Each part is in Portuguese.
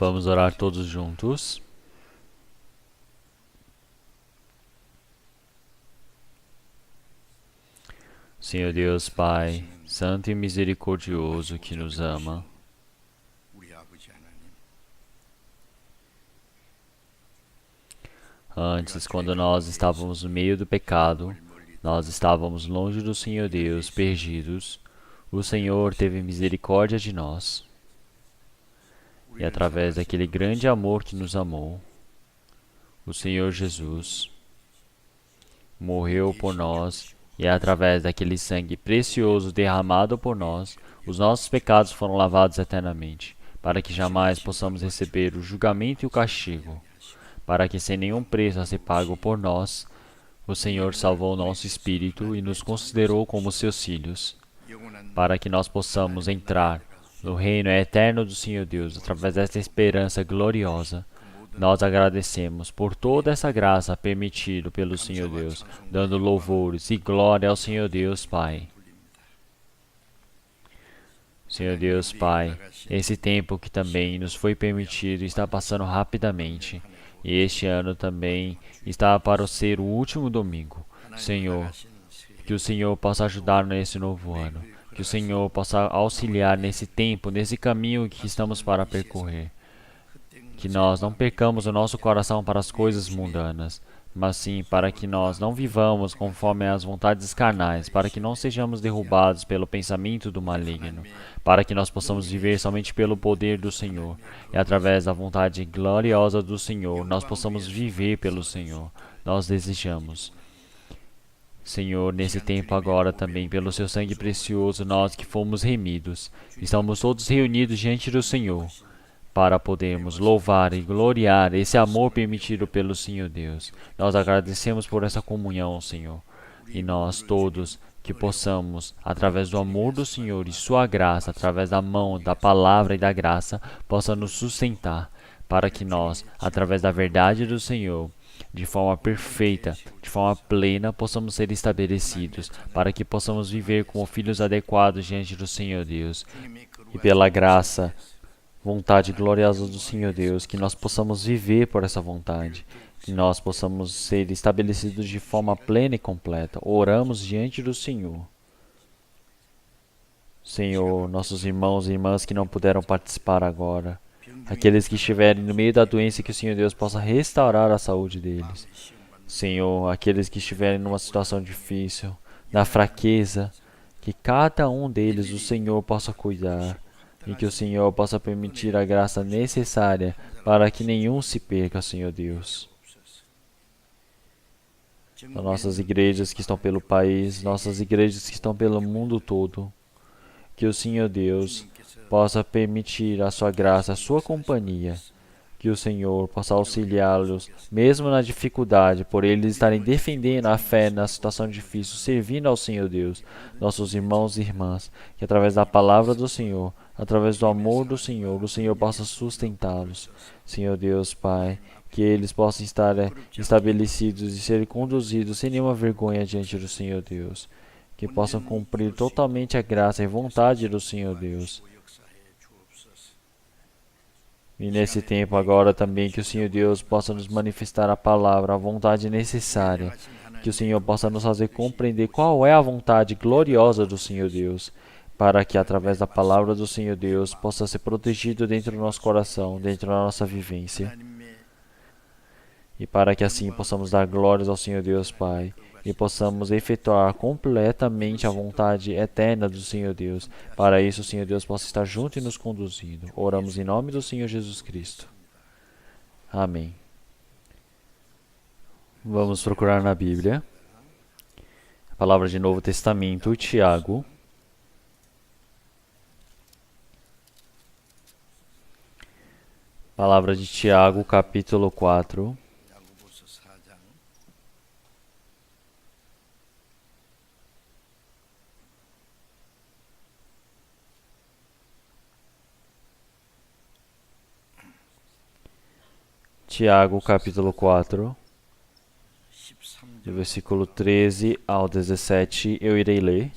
Vamos orar todos juntos. Senhor Deus Pai, Santo e misericordioso que nos ama, antes, quando nós estávamos no meio do pecado, nós estávamos longe do Senhor Deus, perdidos, o Senhor teve misericórdia de nós. E através daquele grande amor que nos amou, o Senhor Jesus morreu por nós, e através daquele sangue precioso derramado por nós, os nossos pecados foram lavados eternamente, para que jamais possamos receber o julgamento e o castigo, para que sem nenhum preço a ser pago por nós, o Senhor salvou o nosso espírito e nos considerou como seus filhos, para que nós possamos entrar no reino eterno do Senhor Deus, através desta esperança gloriosa. Nós agradecemos por toda essa graça permitida pelo Senhor Deus, dando louvores e glória ao Senhor Deus Pai. Senhor Deus Pai, esse tempo que também nos foi permitido está passando rapidamente, e este ano também está para ser o último domingo. Senhor, que o Senhor possa ajudar nesse novo ano, que o Senhor possa auxiliar nesse tempo, nesse caminho que estamos para percorrer. Que nós não percamos o nosso coração para as coisas mundanas, mas sim para que nós não vivamos conforme as vontades carnais, para que não sejamos derrubados pelo pensamento do maligno, para que nós possamos viver somente pelo poder do Senhor, e através da vontade gloriosa do Senhor, nós possamos viver pelo Senhor. Nós desejamos. Senhor, nesse tempo agora também, pelo seu sangue precioso, nós que fomos remidos, estamos todos reunidos diante do Senhor, para podermos louvar e gloriar esse amor permitido pelo Senhor Deus. Nós agradecemos por essa comunhão, Senhor. E nós todos que possamos, através do amor do Senhor e sua graça, através da mão, da palavra e da graça, possa nos sustentar, para que nós, através da verdade do Senhor, de forma perfeita, de forma plena, possamos ser estabelecidos, para que possamos viver como filhos adequados diante do Senhor Deus. E pela graça, vontade gloriosa do Senhor Deus, que nós possamos viver por essa vontade, que nós possamos ser estabelecidos de forma plena e completa. Oramos diante do Senhor. Senhor, nossos irmãos e irmãs que não puderam participar agora, aqueles que estiverem no meio da doença, que o Senhor Deus possa restaurar a saúde deles. Senhor, aqueles que estiverem numa situação difícil, na fraqueza, que cada um deles o Senhor possa cuidar, e que o Senhor possa permitir a graça necessária para que nenhum se perca, Senhor Deus. As nossas igrejas que estão pelo país, nossas igrejas que estão pelo mundo todo, que o Senhor Deus possa permitir a sua graça, a sua companhia, que o Senhor possa auxiliá-los, mesmo na dificuldade, por eles estarem defendendo a fé na situação difícil, servindo ao Senhor Deus, nossos irmãos e irmãs, que através da palavra do Senhor, através do amor do Senhor, o Senhor possa sustentá-los. Senhor Deus, Pai, que eles possam estar estabelecidos e serem conduzidos sem nenhuma vergonha diante do Senhor Deus, que possam cumprir totalmente a graça e vontade do Senhor Deus. E nesse tempo agora também que o Senhor Deus possa nos manifestar a palavra, a vontade necessária, que o Senhor possa nos fazer compreender qual é a vontade gloriosa do Senhor Deus, para que através da palavra do Senhor Deus possa ser protegido dentro do nosso coração, dentro da nossa vivência. E para que assim possamos dar glórias ao Senhor Deus Pai, e possamos efetuar completamente a vontade eterna do Senhor Deus. Para isso, o Senhor Deus possa estar junto e nos conduzindo. Oramos em nome do Senhor Jesus Cristo. Amém. Vamos procurar na Bíblia a palavra de Novo Testamento, Tiago. Palavra de Tiago, capítulo 4. Tiago, capítulo 4, do versículo 13 ao 17, eu irei ler.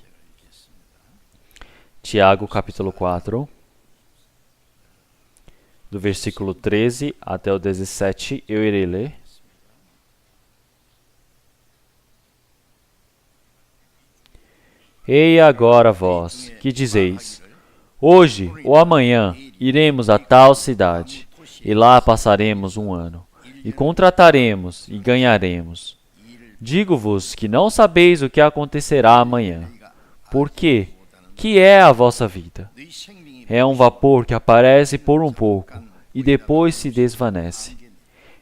Tiago, capítulo 4, do versículo 13 até o 17, eu irei ler. Ei agora vós, que dizeis, hoje ou amanhã iremos a tal cidade, e lá passaremos um ano, e contrataremos e ganharemos. Digo-vos que não sabeis o que acontecerá amanhã. Por quê? Que é a vossa vida? É um vapor que aparece por um pouco, e depois se desvanece.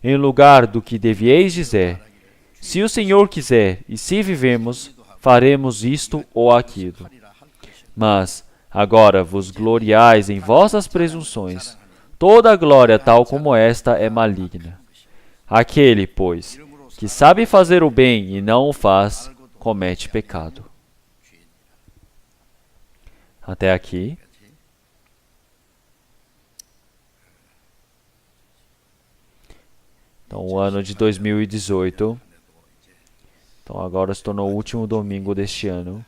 Em lugar do que devieis dizer, se o Senhor quiser, e se vivemos, faremos isto ou aquilo. Mas, agora vos gloriais em vossas presunções. Toda glória tal como esta é maligna. Aquele, pois, que sabe fazer o bem e não o faz, comete pecado. Até aqui. Então, o ano de 2018. Então, agora se tornou o último domingo deste ano.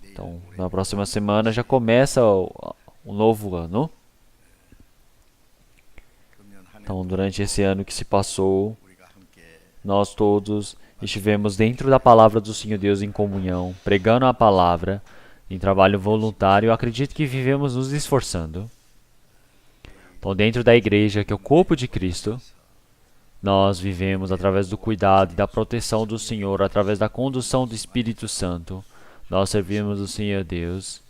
Então, na próxima semana já começa o novo ano. Então, durante esse ano que se passou, nós todos estivemos dentro da palavra do Senhor Deus em comunhão, pregando a palavra, em trabalho voluntário. Eu acredito que vivemos nos esforçando. Então, dentro da igreja, que é o corpo de Cristo, nós vivemos através do cuidado e da proteção do Senhor, através da condução do Espírito Santo. Nós servimos o Senhor Deus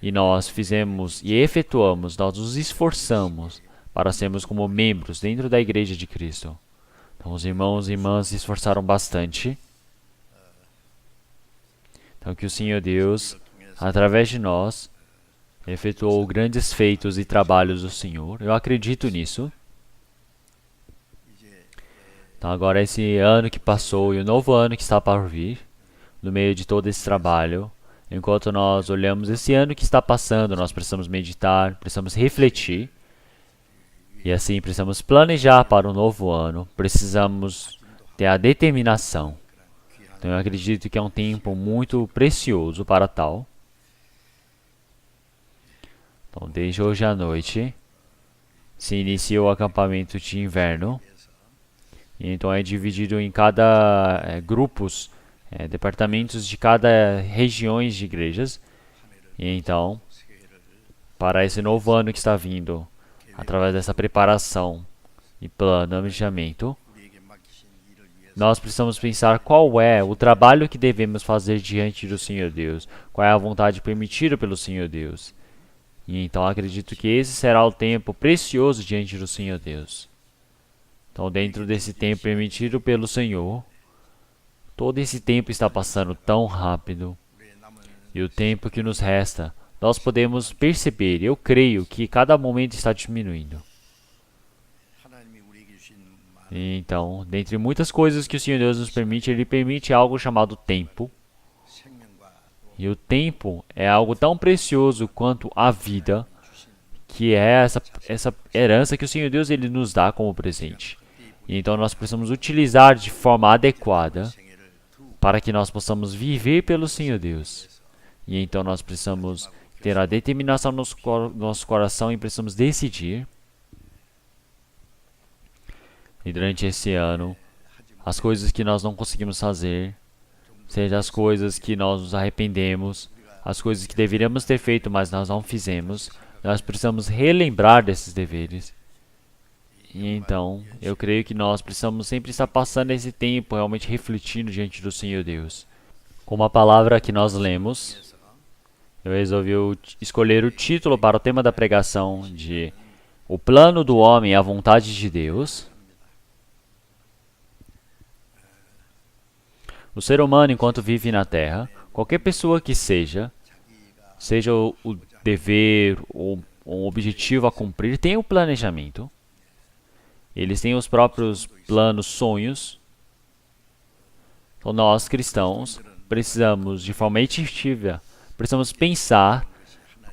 e nós fizemos e efetuamos, nós nos esforçamos para sermos como membros dentro da igreja de Cristo. Então, os irmãos e irmãs se esforçaram bastante. Então, que o Senhor Deus, através de nós, efetuou grandes feitos e trabalhos do Senhor. Eu acredito nisso. Então, agora esse ano que passou e o novo ano que está para vir, no meio de todo esse trabalho, enquanto nós olhamos esse ano que está passando, nós precisamos meditar, precisamos refletir. E assim, precisamos planejar para o novo ano, precisamos ter a determinação. Então, eu acredito que é um tempo muito precioso para tal. Então, desde hoje à noite, se inicia o acampamento de inverno. E então, é dividido em cada grupos, departamentos de cada regiões de igrejas. E então, para esse novo ano que está vindo, através dessa preparação e planejamento, nós precisamos pensar qual é o trabalho que devemos fazer diante do Senhor Deus, qual é a vontade permitida pelo Senhor Deus. E então acredito que esse será o tempo precioso diante do Senhor Deus. Então, dentro desse tempo permitido pelo Senhor, todo esse tempo está passando tão rápido. E o tempo que nos resta, nós podemos perceber, eu creio que cada momento está diminuindo. E então, dentre muitas coisas que o Senhor Deus nos permite, Ele permite algo chamado tempo. E o tempo é algo tão precioso quanto a vida, que é essa herança que o Senhor Deus ele nos dá como presente. E então nós precisamos utilizar de forma adequada para que nós possamos viver pelo Senhor Deus. E então nós precisamos ter a determinação no nosso coração e precisamos decidir. E durante esse ano, as coisas que nós não conseguimos fazer, seja as coisas que nós nos arrependemos, as coisas que deveríamos ter feito, mas nós não fizemos, nós precisamos relembrar desses deveres. E então, eu creio que nós precisamos sempre estar passando esse tempo realmente refletindo diante do Senhor Deus. Como a palavra que nós lemos, eu resolvi escolher o título para o tema da pregação de O Plano do Homem e a Vontade de Deus. O ser humano, enquanto vive na Terra, qualquer pessoa que seja o dever ou um objetivo a cumprir, tem o planejamento. Eles têm os próprios planos, sonhos. Então, nós, cristãos, precisamos, de forma efetiva, precisamos pensar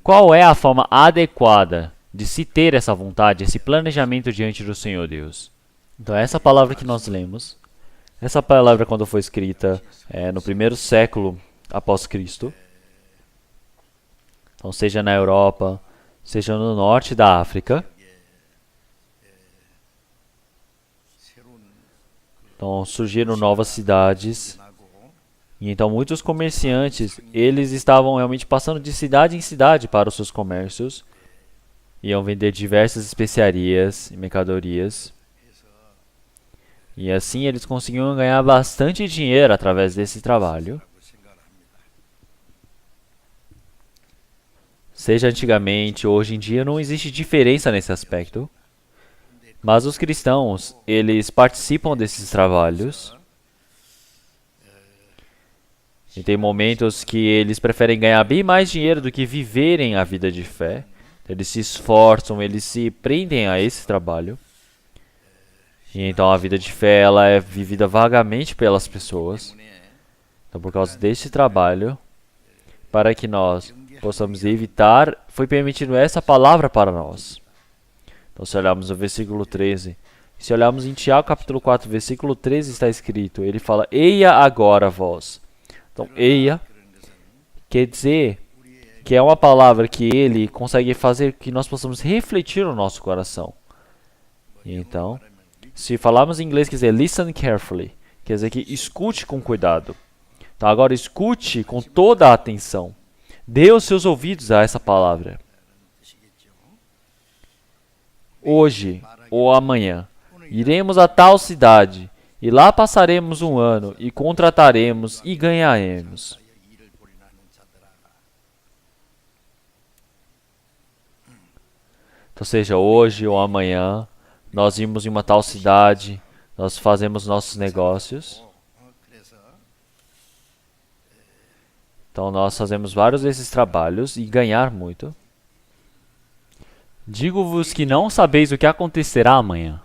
qual é a forma adequada de se ter essa vontade, esse planejamento diante do Senhor Deus. Então, essa palavra que nós lemos, essa palavra, quando foi escrita no primeiro século após Cristo, então, seja na Europa, seja no norte da África, Então surgiram novas cidades. E então muitos comerciantes, eles estavam realmente passando de cidade em cidade para os seus comércios. Iam vender diversas especiarias e mercadorias. E assim eles conseguiam ganhar bastante dinheiro através desse trabalho. Seja antigamente ou hoje em dia, não existe diferença nesse aspecto. Mas os cristãos, eles participam desses trabalhos. E tem momentos que eles preferem ganhar bem mais dinheiro do que viverem a vida de fé. Eles se esforçam, eles se prendem a esse trabalho. E então a vida de fé ela é vivida vagamente pelas pessoas. Então por causa desse trabalho, para que nós possamos evitar, foi permitido essa palavra para nós. Então se olharmos o versículo 13, se olharmos em Tiago capítulo 4, versículo 13 está escrito, ele fala, eia agora vós. Então eia quer dizer que é uma palavra que ele consegue fazer que nós possamos refletir no nosso coração. E então, se falarmos em inglês, quer dizer listen carefully, quer dizer que escute com cuidado. Então agora escute com toda a atenção. Dê os seus ouvidos a essa palavra. Hoje ou amanhã, iremos a tal cidade, e lá passaremos um ano, e contrataremos e ganharemos. Então seja hoje ou amanhã, nós irmos em uma tal cidade, nós fazemos nossos negócios. Então nós fazemos vários desses trabalhos e ganhar muito. Digo-vos que não sabeis o que acontecerá amanhã.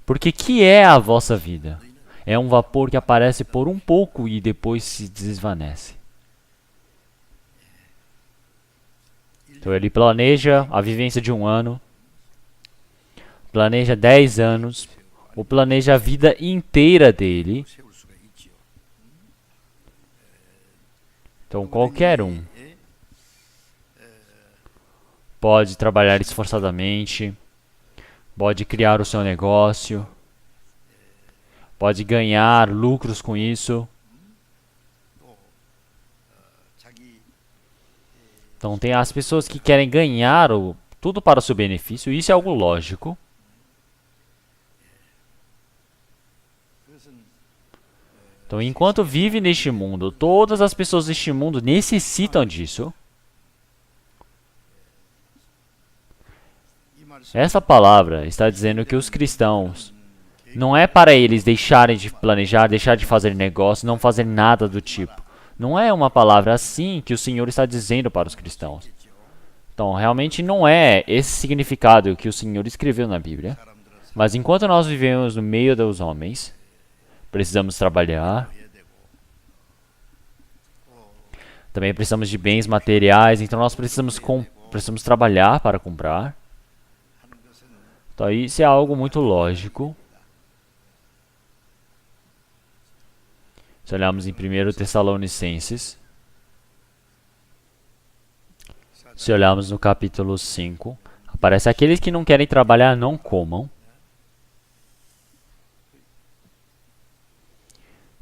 Porque que é a vossa vida? É um vapor que aparece por um pouco e depois se desvanece. Então ele planeja a vivência de um ano, planeja 10 anos, ou planeja a vida inteira dele. Então qualquer um pode trabalhar esforçadamente, pode criar o seu negócio, pode ganhar lucros com isso. Então tem as pessoas que querem ganhar tudo para o seu benefício, isso é algo lógico. Então enquanto vive neste mundo, todas as pessoas deste mundo necessitam disso. Essa palavra está dizendo que os cristãos não é para eles deixarem de planejar, deixar de fazer negócio, não fazer nada do tipo. Não é uma palavra assim que o Senhor está dizendo para os cristãos. Então, realmente não é esse significado que o Senhor escreveu na Bíblia. Mas enquanto nós vivemos no meio dos homens, precisamos trabalhar. Também precisamos de bens materiais, então nós precisamos trabalhar para comprar. Então isso é algo muito lógico. Se olharmos em 1 Tessalonicenses, se olharmos no capítulo 5, aparece aqueles que não querem trabalhar, não comam.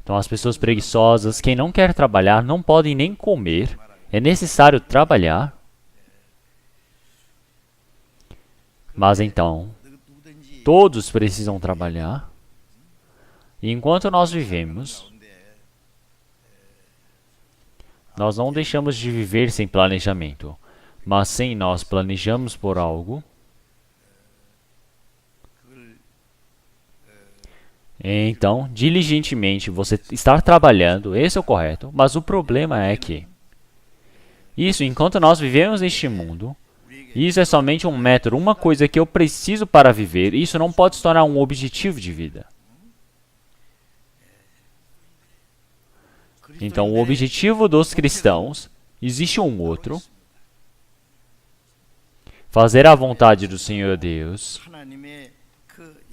Então as pessoas preguiçosas, quem não quer trabalhar, não podem nem comer. É necessário trabalhar. Mas então, todos precisam trabalhar. E enquanto nós vivemos, nós não deixamos de viver sem planejamento. Mas sem nós planejamos por algo, então, diligentemente, você estar trabalhando, esse é o correto. Mas o problema é que isso, enquanto nós vivemos neste mundo, isso é somente um método, uma coisa que eu preciso para viver. Isso não pode se tornar um objetivo de vida. Então, o objetivo dos cristãos, existe um outro. Fazer a vontade do Senhor Deus.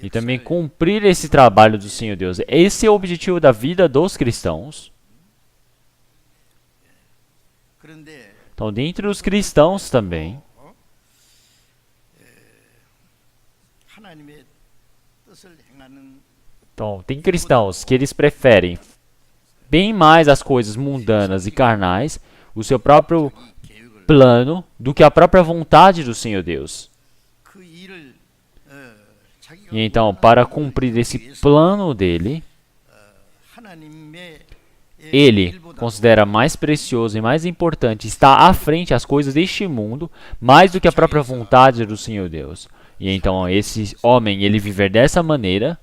E também cumprir esse trabalho do Senhor Deus. Esse é o objetivo da vida dos cristãos. Então, dentre os cristãos também, Então, tem cristãos que eles preferem bem mais as coisas mundanas e carnais, o seu próprio plano, do que a própria vontade do Senhor Deus. E então, para cumprir esse plano dele, ele considera mais precioso e mais importante estar à frente as coisas deste mundo, mais do que a própria vontade do Senhor Deus. E então, esse homem, ele viver dessa maneira,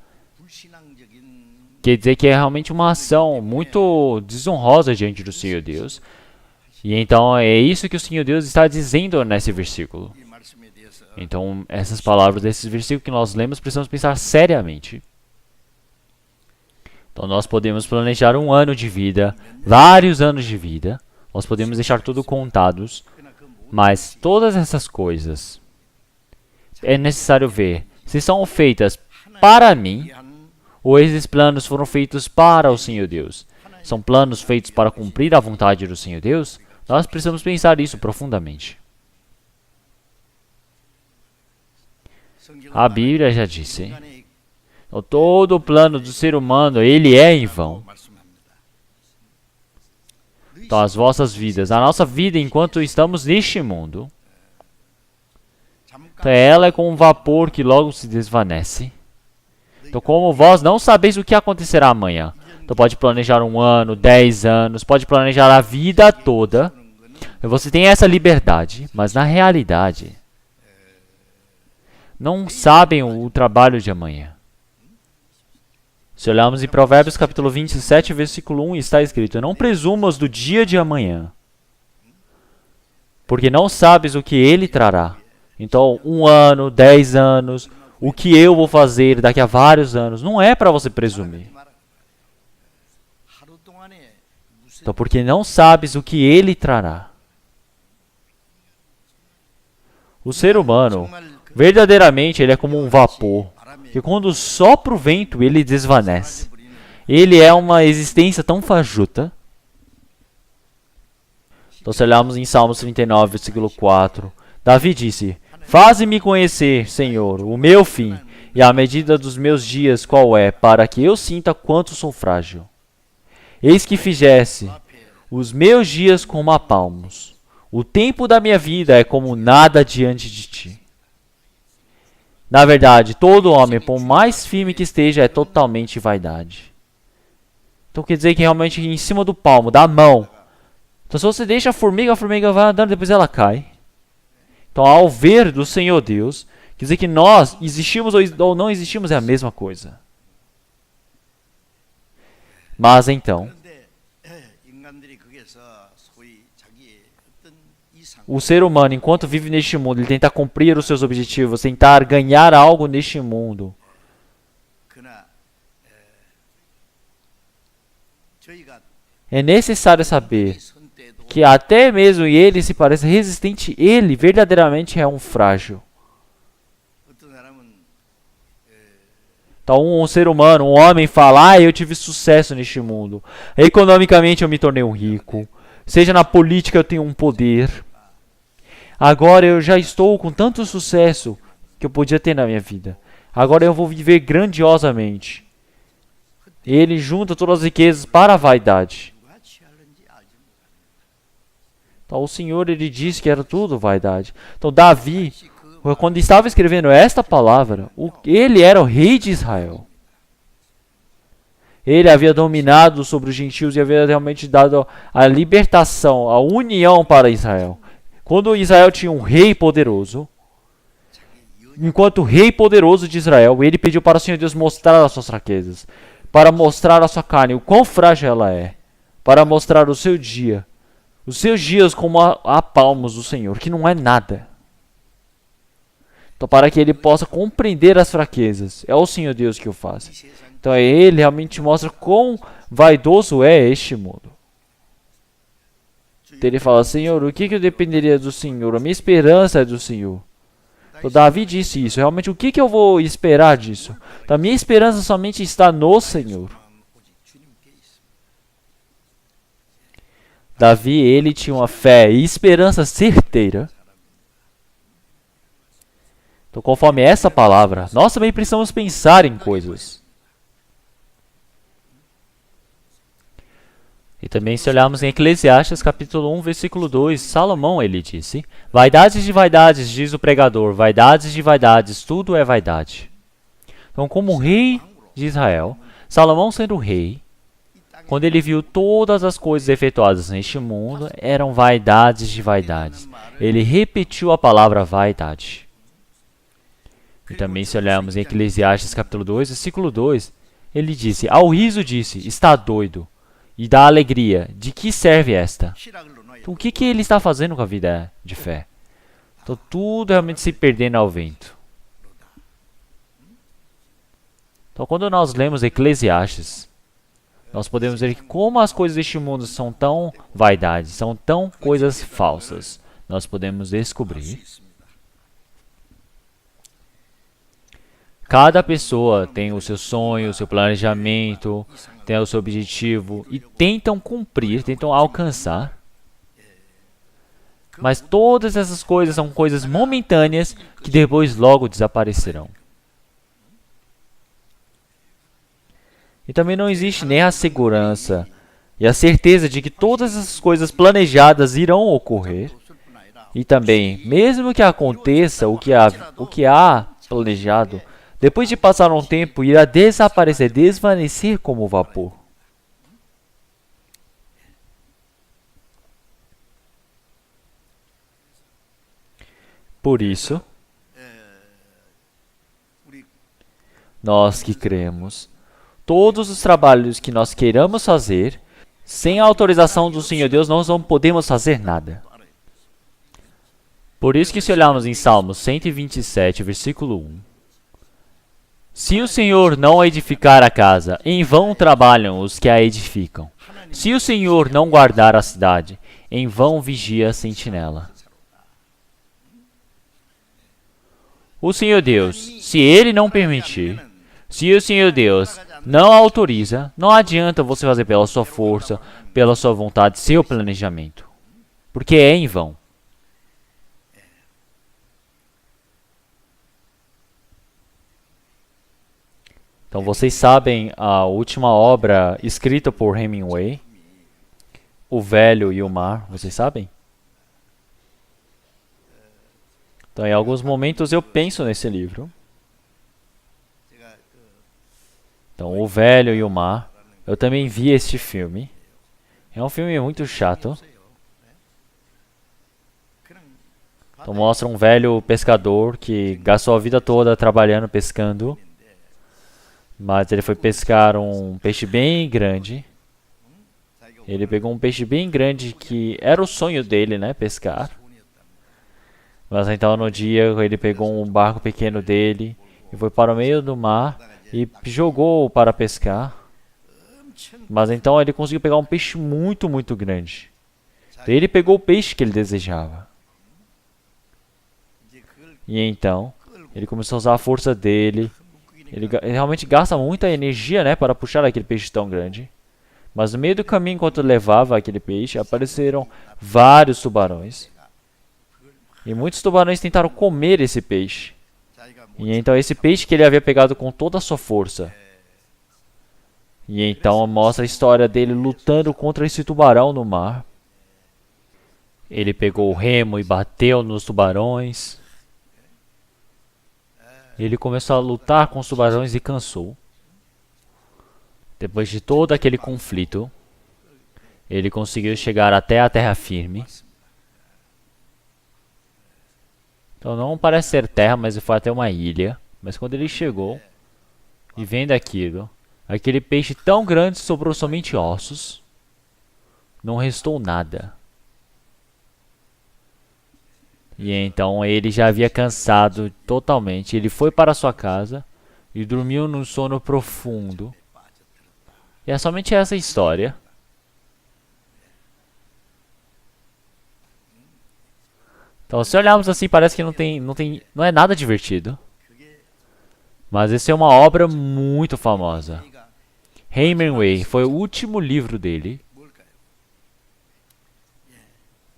quer dizer que é realmente uma ação muito desonrosa diante do Senhor Deus. E então, é isso que o Senhor Deus está dizendo nesse versículo. Então, essas palavras desses versículos que nós lemos, precisamos pensar seriamente. Então, nós podemos planejar um ano de vida, vários anos de vida. Nós podemos deixar tudo contados. Mas todas essas coisas, é necessário ver se são feitas para mim, ou esses planos foram feitos para o Senhor Deus. São planos feitos para cumprir a vontade do Senhor Deus? Nós precisamos pensar isso profundamente. A Bíblia já disse, então, todo o plano do ser humano, ele é em vão. Então, as vossas vidas, a nossa vida enquanto estamos neste mundo, então, ela é como um vapor que logo se desvanece. Então, como vós não sabeis o que acontecerá amanhã, então pode planejar um ano, 10 anos, pode planejar a vida toda. Você tem essa liberdade, mas na realidade, não sabem o trabalho de amanhã. Se olharmos em Provérbios capítulo 27, versículo 1, está escrito: não presumas do dia de amanhã, porque não sabes o que ele trará. Então, um ano, 10 anos, o que eu vou fazer daqui a vários anos, não é para você presumir. Então, porque não sabes o que ele trará. O ser humano, verdadeiramente, ele é como um vapor, que quando sopra o vento, ele desvanece. Ele é uma existência tão fajuta. Então, se olharmos em Salmos 39, versículo 4, Davi disse: faze-me conhecer, Senhor, o meu fim, e a medida dos meus dias qual é, para que eu sinta quanto sou frágil. Eis que fizesse os meus dias como a palmos. O tempo da minha vida é como nada diante de ti. Na verdade, todo homem, por mais firme que esteja, é totalmente vaidade. Então quer dizer que realmente em cima do palmo, da mão. Então se você deixa a formiga vai andando, depois ela cai. Então ao ver do Senhor Deus, quer dizer que nós existimos ou não existimos é a mesma coisa. Mas então, o ser humano, enquanto vive neste mundo, ele tenta cumprir os seus objetivos, tentar ganhar algo neste mundo. É necessário saber que até mesmo ele se parece resistente, ele verdadeiramente é um frágil. Então um ser humano, um homem fala: eu tive sucesso neste mundo. Economicamente eu me tornei um rico. Seja na política eu tenho um poder. Agora eu já estou com tanto sucesso que eu podia ter na minha vida. Agora eu vou viver grandiosamente. Ele junta todas as riquezas para a vaidade. Então o Senhor, ele disse que era tudo vaidade. Então Davi, quando estava escrevendo esta palavra, ele era o rei de Israel. Ele havia dominado sobre os gentios e havia realmente dado a libertação, a união para Israel. Quando Israel tinha um rei poderoso, enquanto rei poderoso de Israel, ele pediu para o Senhor Deus mostrar as suas fraquezas, para mostrar a sua carne, o quão frágil ela é, para mostrar o seu dia, os seus dias como a palmos do Senhor, que não é nada. Então, para que ele possa compreender as fraquezas, é o Senhor Deus que o faz. Então, ele realmente mostra quão vaidoso é este mundo. Então, ele fala: Senhor, o que eu dependeria do Senhor? A minha esperança é do Senhor. Então, Davi disse isso. Realmente, o que eu vou esperar disso? Então, a minha esperança somente está no Senhor. Davi, ele tinha uma fé e esperança certeira. Então, conforme essa palavra, nós também precisamos pensar em coisas. E também se olharmos em Eclesiastes capítulo 1, versículo 2, Salomão ele disse: Vaidades de vaidades, diz o pregador, vaidades de vaidades, tudo é vaidade. Então, como rei de Israel, Salomão sendo rei, quando ele viu todas as coisas efetuadas neste mundo, eram vaidades de vaidades. Ele repetiu a palavra vaidade. E também se olharmos em Eclesiastes capítulo 2, versículo 2, ele disse: Ao riso disse, está doido, e dá alegria, de que serve esta? Então, o que ele está fazendo com a vida de fé? Então, tudo realmente se perdendo ao vento. Então, quando nós lemos Eclesiastes, nós podemos ver que como as coisas deste mundo são tão vaidades, são tão coisas falsas, nós podemos descobrir. Cada pessoa tem o seu sonho, o seu planejamento, tem o seu objetivo e tentam cumprir, tentam alcançar. Mas todas essas coisas são coisas momentâneas que depois logo desaparecerão. E também não existe nem a segurança e a certeza de que todas essas coisas planejadas irão ocorrer. E também, mesmo que aconteça o que há planejado, depois de passar um tempo, irá desaparecer, desvanecer como vapor. Por isso, nós que cremos, todos os trabalhos que nós queiramos fazer, sem a autorização do Senhor Deus, nós não podemos fazer nada. Por isso que se olharmos em Salmos 127, versículo 1, se o Senhor não edificar a casa, em vão trabalham os que a edificam. Se o Senhor não guardar a cidade, em vão vigia a sentinela. O Senhor Deus, se Ele não permitir, se o Senhor Deus não autoriza, não adianta você fazer pela sua força, pela sua vontade, seu planejamento. Porque é em vão. Então, vocês sabem a última obra escrita por Hemingway, O Velho e o Mar, vocês sabem? Então, em alguns momentos eu penso nesse livro. Então, O Velho e o Mar, eu também vi este filme. É um filme muito chato. Então, mostra um velho pescador que gastou a vida toda trabalhando, pescando. Mas ele foi pescar um peixe bem grande. Ele pegou um peixe bem grande que era o sonho dele, né? Pescar. Mas então no dia ele pegou um barco pequeno dele e foi para o meio do mar e jogou para pescar. Mas então ele conseguiu pegar um peixe muito, muito grande. Então, ele pegou o peixe que ele desejava. E então ele começou a usar a força dele. Ele realmente gasta muita energia, né, para puxar aquele peixe tão grande. Mas no meio do caminho, enquanto levava aquele peixe, apareceram vários tubarões. E muitos tubarões tentaram comer esse peixe. E então esse peixe que ele havia pegado com toda a sua força. E então mostra a história dele lutando contra esse tubarão no mar. Ele pegou o remo e bateu nos tubarões. Ele começou a lutar com os tubarões e cansou. Depois de todo aquele conflito, ele conseguiu chegar até a terra firme. Então não parece ser terra, mas foi até uma ilha. Mas quando ele chegou, e vendo aquilo, aquele peixe tão grande sobrou somente ossos. Não restou nada. E então ele já havia cansado totalmente. Ele foi para sua casa e dormiu num sono profundo. E é somente essa história. Então, se olharmos assim, parece que não é nada divertido. Mas essa é uma obra muito famosa. Hemingway foi o último livro dele.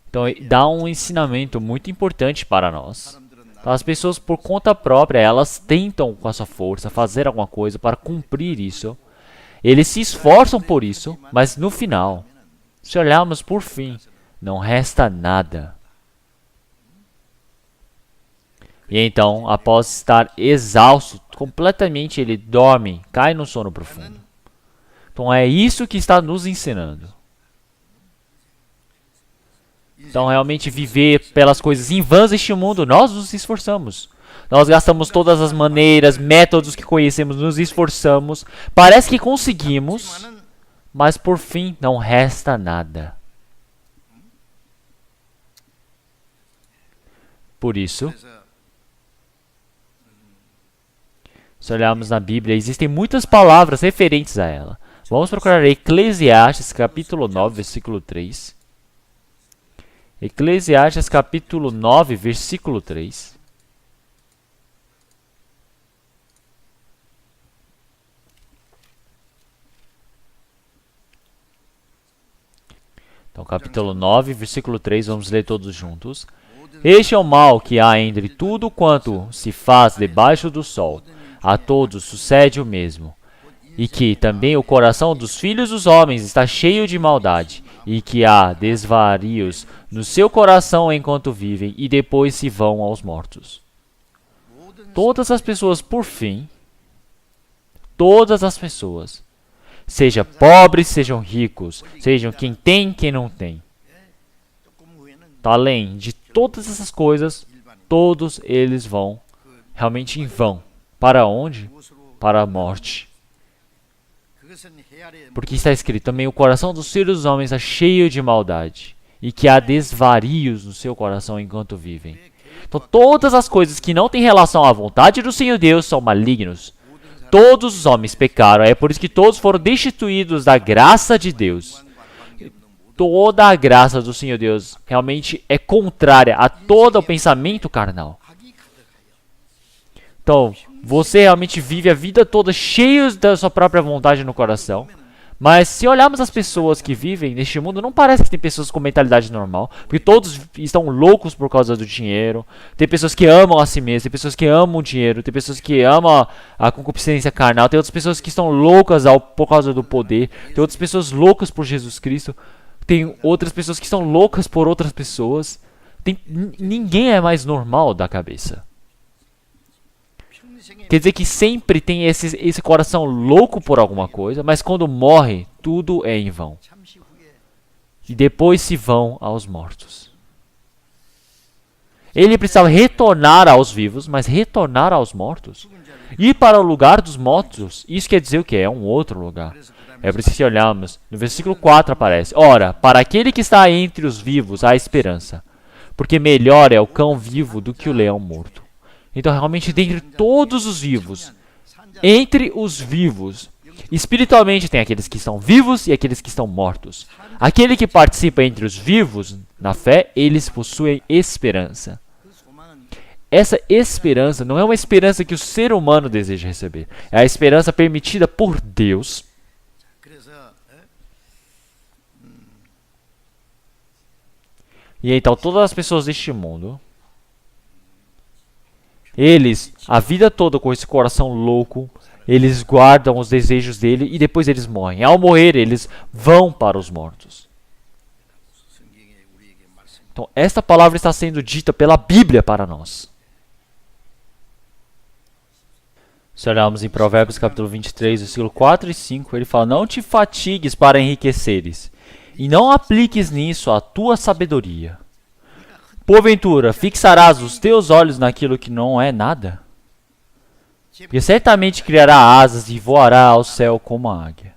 Então, dá um ensinamento muito importante para nós. Então, as pessoas, por conta própria, elas tentam com a sua força fazer alguma coisa para cumprir isso. Eles se esforçam por isso, mas no final, Se olharmos por fim, não resta nada. E então, após estar exausto, completamente ele dorme, cai no sono profundo. Então é isso que está nos ensinando. Então realmente viver pelas coisas em vãs deste mundo, nós nos esforçamos. Nós gastamos todas as maneiras, métodos que conhecemos, nos esforçamos. Parece que conseguimos, mas por fim não resta nada. Por isso, se olharmos na Bíblia, existem muitas palavras referentes a ela. Vamos procurar Eclesiastes, capítulo 9, versículo 3. Eclesiastes, capítulo 9, versículo 3. Então, capítulo 9, versículo 3, vamos ler todos juntos. Este é o mal que há entre tudo quanto se faz debaixo do sol. A todos sucede o mesmo. E que também o coração dos filhos dos homens está cheio de maldade, e que há desvarios no seu coração enquanto vivem, e depois se vão aos mortos. Todas as pessoas, por fim, todas as pessoas, seja pobres, sejam ricos, sejam quem tem, quem não tem, além de todas essas coisas, todos eles vão realmente em vão. Para onde? Para a morte. Porque está escrito também: o coração dos filhos dos homens é cheio de maldade, e que há desvarios no seu coração enquanto vivem. Então todas as coisas que não têm relação à vontade do Senhor Deus são malignos. Todos os homens pecaram, é por isso que todos foram destituídos da graça de Deus. Toda a graça do Senhor Deus realmente é contrária a todo o pensamento carnal. Então, você realmente vive a vida toda cheio da sua própria vontade no coração. Mas se olharmos as pessoas que vivem neste mundo, não parece que tem pessoas com mentalidade normal. Porque todos estão loucos por causa do dinheiro. Tem pessoas que amam a si mesmas, tem pessoas que amam o dinheiro, tem pessoas que amam a concupiscência carnal. Tem outras pessoas que estão loucas por causa do poder. Tem outras pessoas loucas por Jesus Cristo. Tem outras pessoas que estão loucas por outras pessoas. Ninguém é mais normal da cabeça. Quer dizer que sempre tem esse coração louco por alguma coisa, mas quando morre, tudo é em vão. E depois se vão aos mortos. Ele precisava retornar aos vivos, mas retornar aos mortos? Ir para o lugar dos mortos, isso quer dizer o quê? É um outro lugar. É preciso que olharmos. No versículo 4 aparece: ora, para aquele que está entre os vivos há esperança, porque melhor é o cão vivo do que o leão morto. Então, realmente, dentre todos os vivos, entre os vivos, espiritualmente tem aqueles que estão vivos e aqueles que estão mortos. Aquele que participa entre os vivos, na fé, eles possuem esperança. Essa esperança não é uma esperança que o ser humano deseja receber. É a esperança permitida por Deus. E então, todas as pessoas deste mundo, eles, a vida toda com esse coração louco, eles guardam os desejos dele e depois eles morrem. Ao morrer, eles vão para os mortos. Então, esta palavra está sendo dita pela Bíblia para nós. Se olharmos em Provérbios capítulo 23, versículo 4 e 5, ele fala: não te fatigues para enriqueceres, e não apliques nisso a tua sabedoria. Porventura, fixarás os teus olhos naquilo que não é nada? Porque certamente criará asas e voará ao céu como a águia.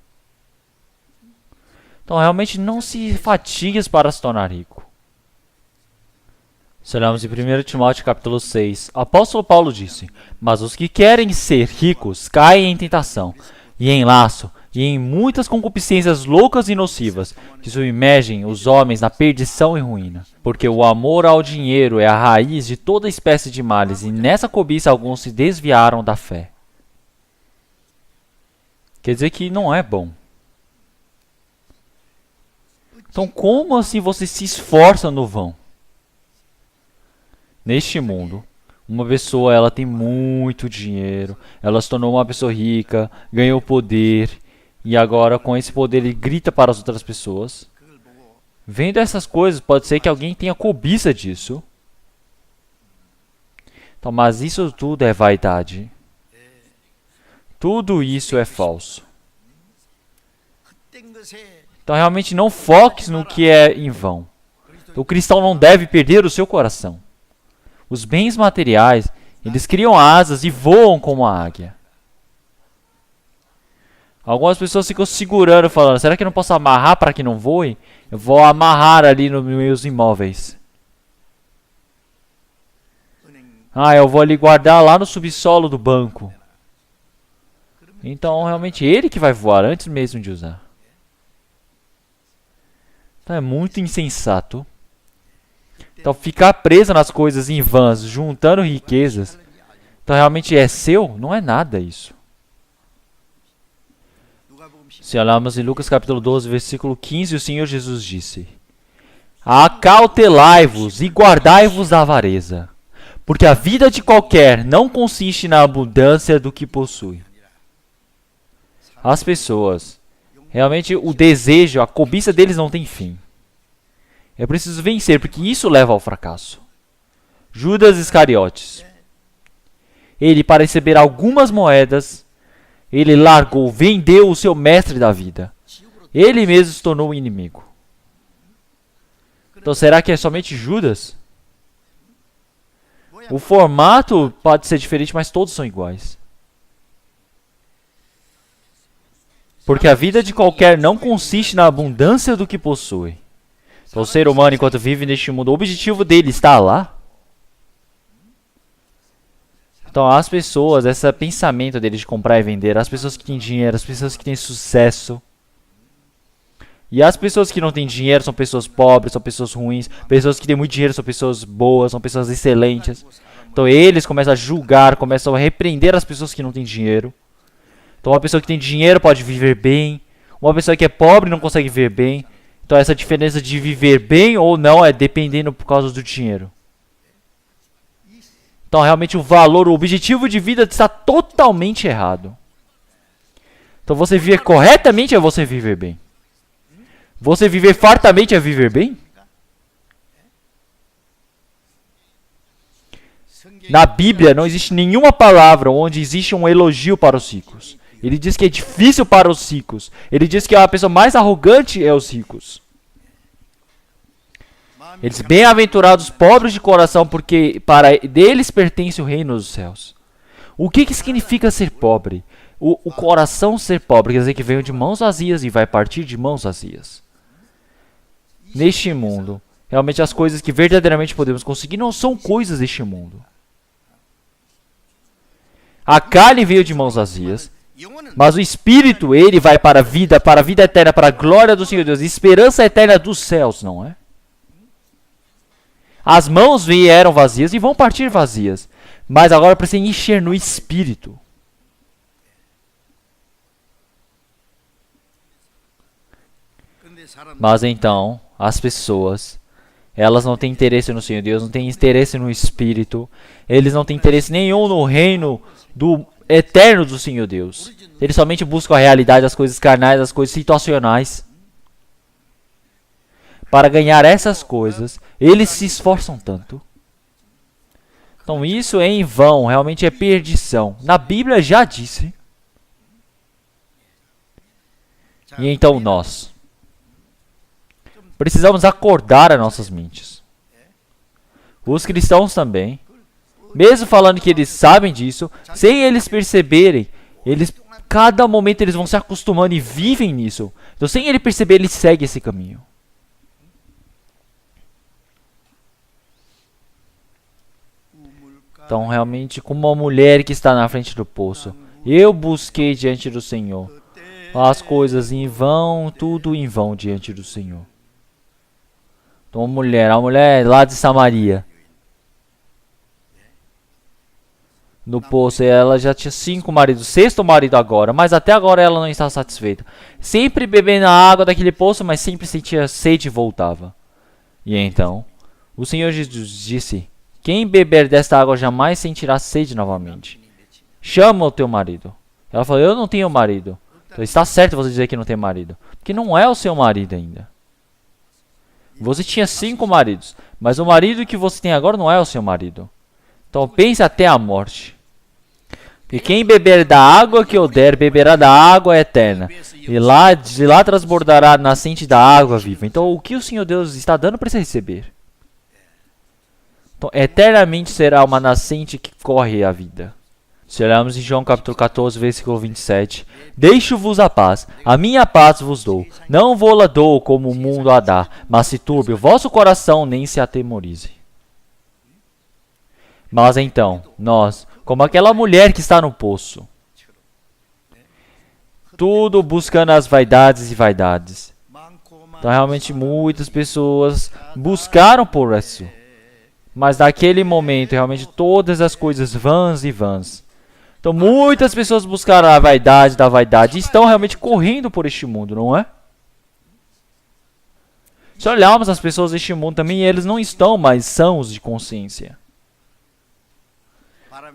Então, realmente, não se fatigues para se tornar rico. Se olharmos em 1 Timóteo capítulo 6, o apóstolo Paulo disse: mas os que querem ser ricos caem em tentação, e em laço, e em muitas concupiscências loucas e nocivas, que submergem os homens na perdição e ruína. Porque o amor ao dinheiro é a raiz de toda espécie de males, e nessa cobiça alguns se desviaram da fé. Quer dizer que não é bom. Então, como assim você se esforça no vão? Neste mundo, uma pessoa, ela tem muito dinheiro, ela se tornou uma pessoa rica, ganhou poder, e agora com esse poder ele grita para as outras pessoas. Vendo essas coisas, pode ser que alguém tenha cobiça disso. Então, mas isso tudo é vaidade. Tudo isso é falso. Então, realmente não foque no que é em vão. Então, o cristão não deve perder o seu coração. Os bens materiais, eles criam asas e voam como a águia. Algumas pessoas ficam segurando, falando, será que eu não posso amarrar para que não voe? Eu vou amarrar ali nos meus imóveis. Eu vou ali guardar lá no subsolo do banco. Então, realmente, ele que vai voar antes mesmo de usar. Então, é muito insensato. Então, ficar preso nas coisas em vãs, juntando riquezas, então realmente é seu? Não é nada isso. Se olharmos em Lucas capítulo 12, versículo 15, o Senhor Jesus disse: acautelai-vos e guardai-vos da avareza, porque a vida de qualquer não consiste na abundância do que possui. As pessoas, realmente o desejo, a cobiça deles não tem fim. É preciso vencer, porque isso leva ao fracasso. Judas Iscariotes. Ele, para receber algumas moedas, ele largou, vendeu o seu mestre da vida. Ele mesmo se tornou o inimigo. Então, será que é somente Judas? O formato pode ser diferente, mas todos são iguais. Porque a vida de qualquer não consiste na abundância do que possui. Então, o ser humano, enquanto vive neste mundo, o objetivo dele está lá. Então, as pessoas, esse pensamento deles de comprar e vender, as pessoas que têm dinheiro, as pessoas que têm sucesso. E as pessoas que não têm dinheiro são pessoas pobres, são pessoas ruins. Pessoas que têm muito dinheiro são pessoas boas, são pessoas excelentes. Então, eles começam a julgar, começam a repreender as pessoas que não têm dinheiro. Então, uma pessoa que tem dinheiro pode viver bem. Uma pessoa que é pobre não consegue viver bem. Então, essa diferença de viver bem ou não é dependendo por causa do dinheiro. Então, realmente, o valor, o objetivo de vida está totalmente errado. Então, você viver corretamente é você viver bem. Você viver fartamente é viver bem? Na Bíblia, não existe nenhuma palavra onde existe um elogio para os ricos. Ele diz que é difícil para os ricos. Ele diz que a pessoa mais arrogante é os ricos. Eles bem-aventurados pobres de coração, porque para deles pertence o reino dos céus. O que significa ser pobre? O coração ser pobre quer dizer que veio de mãos vazias e vai partir de mãos vazias. Neste mundo, realmente as coisas que verdadeiramente podemos conseguir não são coisas deste mundo. A carne veio de mãos vazias, mas o Espírito, ele vai para a vida eterna, para a glória do Senhor Deus, esperança eterna dos céus, não é? As mãos vieram vazias e vão partir vazias. Mas agora precisa encher no Espírito. Mas então, as pessoas, elas não têm interesse no Senhor Deus, não têm interesse no Espírito. Eles não têm interesse nenhum no reino do eterno do Senhor Deus. Eles somente buscam a realidade, as coisas carnais, as coisas situacionais. Para ganhar essas coisas, eles se esforçam tanto. Então isso é em vão, realmente é perdição. Na Bíblia já disse. E então nós precisamos acordar as nossas mentes. Os cristãos também, mesmo falando que eles sabem disso, sem eles perceberem, cada momento eles vão se acostumando e vivem nisso. Então sem ele perceber, ele segue esse caminho. Então, realmente, como uma mulher que está na frente do poço, eu busquei diante do Senhor. As coisas em vão, tudo em vão diante do Senhor. Então, a mulher lá de Samaria, no poço, ela já tinha 5 maridos, 6º marido agora, mas até agora ela não estava satisfeita. Sempre bebendo a água daquele poço, mas sempre sentia sede e voltava. E então, o Senhor Jesus disse: quem beber desta água jamais sentirá sede novamente. Chama o teu marido. Ela falou: eu não tenho marido. Então está certo você dizer que não tem marido, porque não é o seu marido ainda. Você tinha 5 maridos, mas o marido que você tem agora não é o seu marido. Então pense até a morte. E quem beber da água que eu der, beberá da água eterna. E de lá transbordará a nascente da água viva. Então o que o Senhor Deus está dando para você receber? Então eternamente será uma nascente que corre a vida. Se olharmos em João capítulo 14, versículo 27. Deixo-vos a paz vos dou. Não vou-la dou como o mundo a dá, mas se turbe o vosso coração, nem se atemorize. Mas então, nós, como aquela mulher que está no poço, tudo buscando as vaidades e vaidades. Então realmente muitas pessoas buscaram por isso. Mas naquele momento, realmente todas as coisas vãs e vãs. Então muitas pessoas buscaram a vaidade da vaidade e estão realmente correndo por este mundo, não é? Se olharmos as pessoas deste mundo também, eles não estão mais sãos de consciência.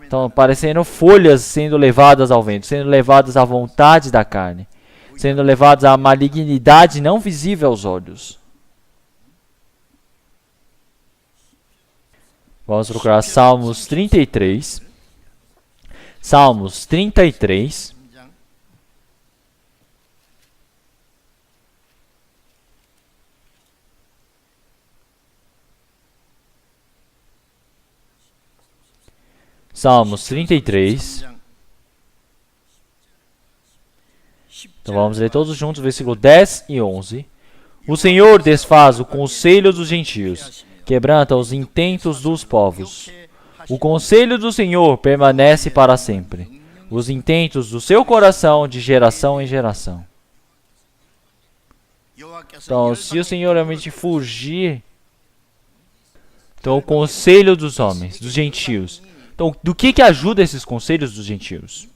Estão parecendo folhas sendo levadas ao vento, sendo levadas à vontade da carne, sendo levadas à malignidade não visível aos olhos. Vamos procurar Salmos 33. Salmos 33. Salmos 33. Então vamos ler todos juntos, versículo 10 e 11. O Senhor desfaz o conselho dos gentios, quebranta os intentos dos povos. O conselho do Senhor permanece para sempre, os intentos do seu coração de geração em geração. Então, se o Senhor realmente fugir, então o conselho dos homens, dos gentios. Então, do que ajuda esses conselhos dos gentios?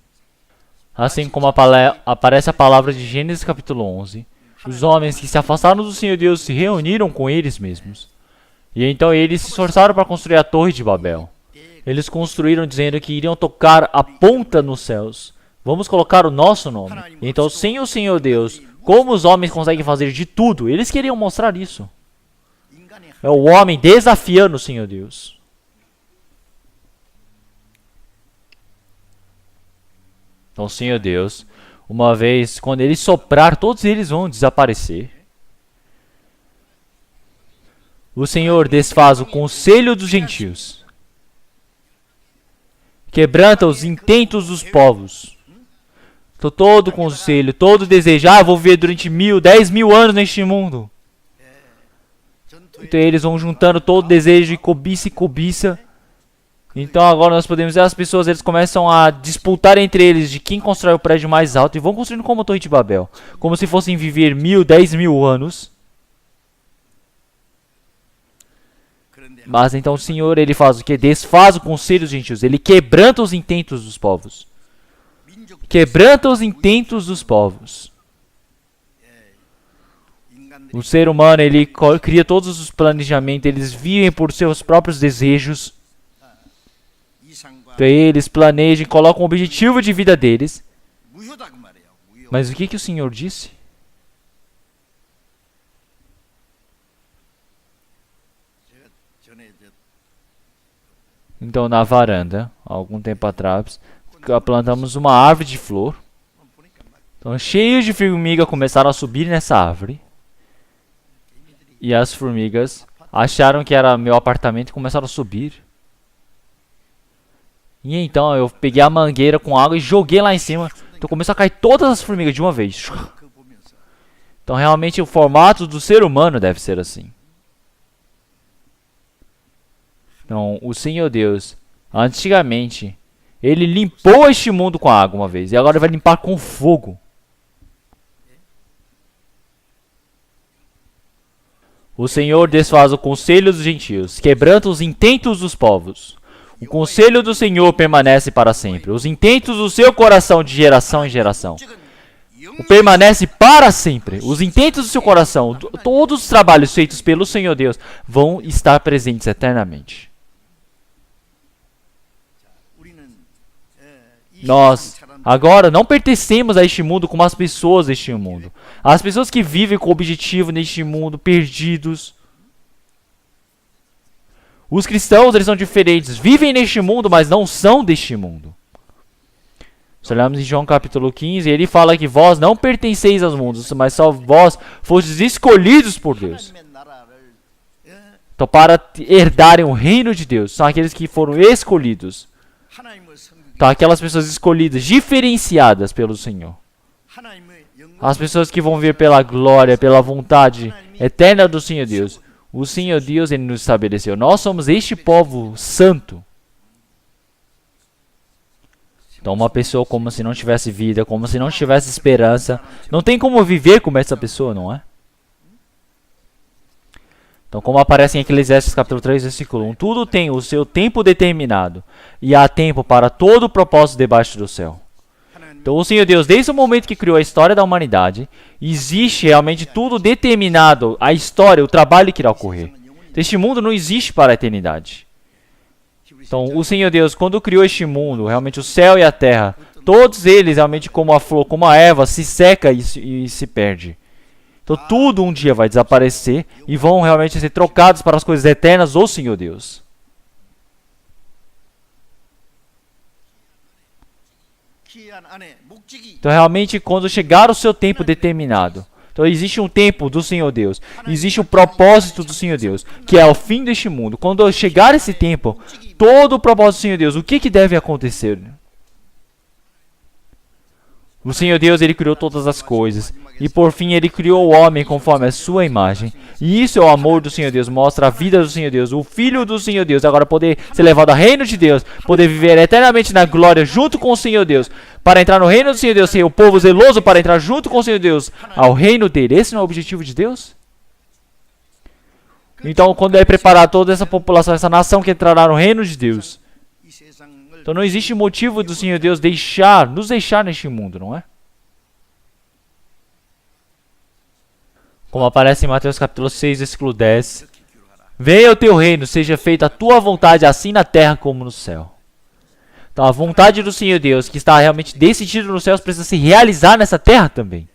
Assim como aparece a palavra de Gênesis capítulo 11, os homens que se afastaram do Senhor Deus se reuniram com eles mesmos. E então eles se esforçaram para construir a Torre de Babel. Eles construíram dizendo que iriam tocar a ponta nos céus. Vamos colocar o nosso nome. Então, sem o Senhor Deus, como os homens conseguem fazer de tudo? Eles queriam mostrar isso. É o homem desafiando o Senhor Deus. Então, o Senhor Deus, uma vez, quando ele soprar, todos eles vão desaparecer. O Senhor desfaz o conselho dos gentios, quebranta os intentos dos povos. Então, todo conselho, todo desejo, vou viver durante 10.000 anos neste mundo. Então eles vão juntando todo desejo e cobiça. Então agora nós podemos ver as pessoas, eles começam a disputar entre eles de quem constrói o prédio mais alto e vão construindo como a Torre de Babel, como se fossem viver 10.000 anos. Mas então o Senhor, ele faz o que? Desfaz o conselho dos gentios, ele quebranta os intentos dos povos. Quebranta os intentos dos povos. O ser humano, ele cria todos os planejamentos, eles vivem por seus próprios desejos. Então, eles planejam, colocam o objetivo de vida deles. Mas o que o Senhor disse? Então, na varanda, algum tempo atrás, plantamos uma árvore de flor. Então, cheios de formigas começaram a subir nessa árvore. E as formigas acharam que era meu apartamento e começaram a subir. E então eu peguei a mangueira com água e joguei lá em cima. Então começou a cair todas as formigas de uma vez. Então realmente o formato do ser humano deve ser assim. Então o Senhor Deus, antigamente, ele limpou este mundo com água uma vez. E agora ele vai limpar com fogo. O Senhor desfaz o conselho dos gentios, quebranta os intentos dos povos. O conselho do Senhor permanece para sempre, os intentos do seu coração de geração em geração. Permanece para sempre. Os intentos do seu coração, todos os trabalhos feitos pelo Senhor Deus, vão estar presentes eternamente. Nós agora não pertencemos a este mundo como as pessoas deste mundo. As pessoas que vivem com o objetivo neste mundo, perdidos. Os cristãos, eles são diferentes. Vivem neste mundo, mas não são deste mundo. Se olharmos em João capítulo 15, ele fala que vós não pertenceis aos mundos, mas só vós fostes escolhidos por Deus. Então, para herdarem o reino de Deus, são aqueles que foram escolhidos. Então, aquelas pessoas escolhidas, diferenciadas pelo Senhor. As pessoas que vão ver pela glória, pela vontade eterna do Senhor Deus. O Senhor Deus, Ele nos estabeleceu. Nós somos este povo santo. Então, uma pessoa como se não tivesse vida, como se não tivesse esperança. Não tem como viver como essa pessoa, não é? Então, como aparece em Eclesiastes capítulo 3, versículo 1. Tudo tem o seu tempo determinado. E há tempo para todo o propósito debaixo do céu. Então, o Senhor Deus, desde o momento que criou a história da humanidade, existe realmente tudo determinado. A história, o trabalho que irá ocorrer. Este mundo não existe para a eternidade. Então, o Senhor Deus, quando criou este mundo, realmente o céu e a terra, todos eles, realmente como a flor, como a erva, se seca e se perde. Então, tudo um dia vai desaparecer e vão realmente ser trocados para as coisas eternas do Senhor Deus. Então, realmente, quando chegar o seu tempo determinado, então existe um tempo do Senhor Deus, existe um propósito do Senhor Deus, que é o fim deste mundo. Quando chegar esse tempo, todo o propósito do Senhor Deus, o que deve acontecer? O Senhor Deus, Ele criou todas as coisas. E por fim, Ele criou o homem conforme a sua imagem. E isso é o amor do Senhor Deus. Mostra a vida do Senhor Deus. O Filho do Senhor Deus. Agora poder ser levado ao reino de Deus. Poder viver eternamente na glória junto com o Senhor Deus. Para entrar no reino do Senhor Deus. Ser o povo zeloso para entrar junto com o Senhor Deus. Ao reino dele. Esse não é o objetivo de Deus? Então, quando é preparar toda essa população, essa nação que entrará no reino de Deus. Então não existe motivo do Senhor Deus nos deixar neste mundo, não é? Como aparece em Mateus capítulo 6, versículo 10. Venha o teu reino, seja feita a tua vontade, assim na terra como no céu. Então a vontade do Senhor Deus, que está realmente decidida nos céus, precisa se realizar nessa terra também.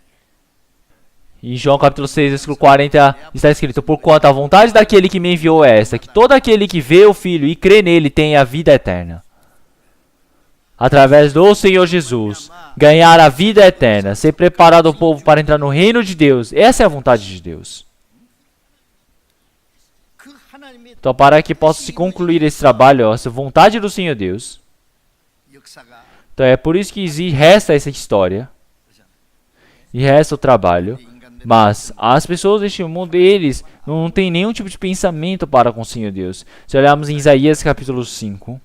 Em João capítulo 6, versículo 40, está escrito: porquanto a vontade daquele que me enviou é esta, que todo aquele que vê o Filho e crê nele tenha a vida eterna. Através do Senhor Jesus, ganhar a vida eterna, ser preparado o povo para entrar no reino de Deus. Essa é a vontade de Deus. Então, para que possa se concluir esse trabalho, essa vontade do Senhor Deus. Então, é por isso que resta essa história. E resta o trabalho. Mas as pessoas deste mundo, eles não têm nenhum tipo de pensamento para com o Senhor Deus. Se olharmos em Isaías capítulo 5.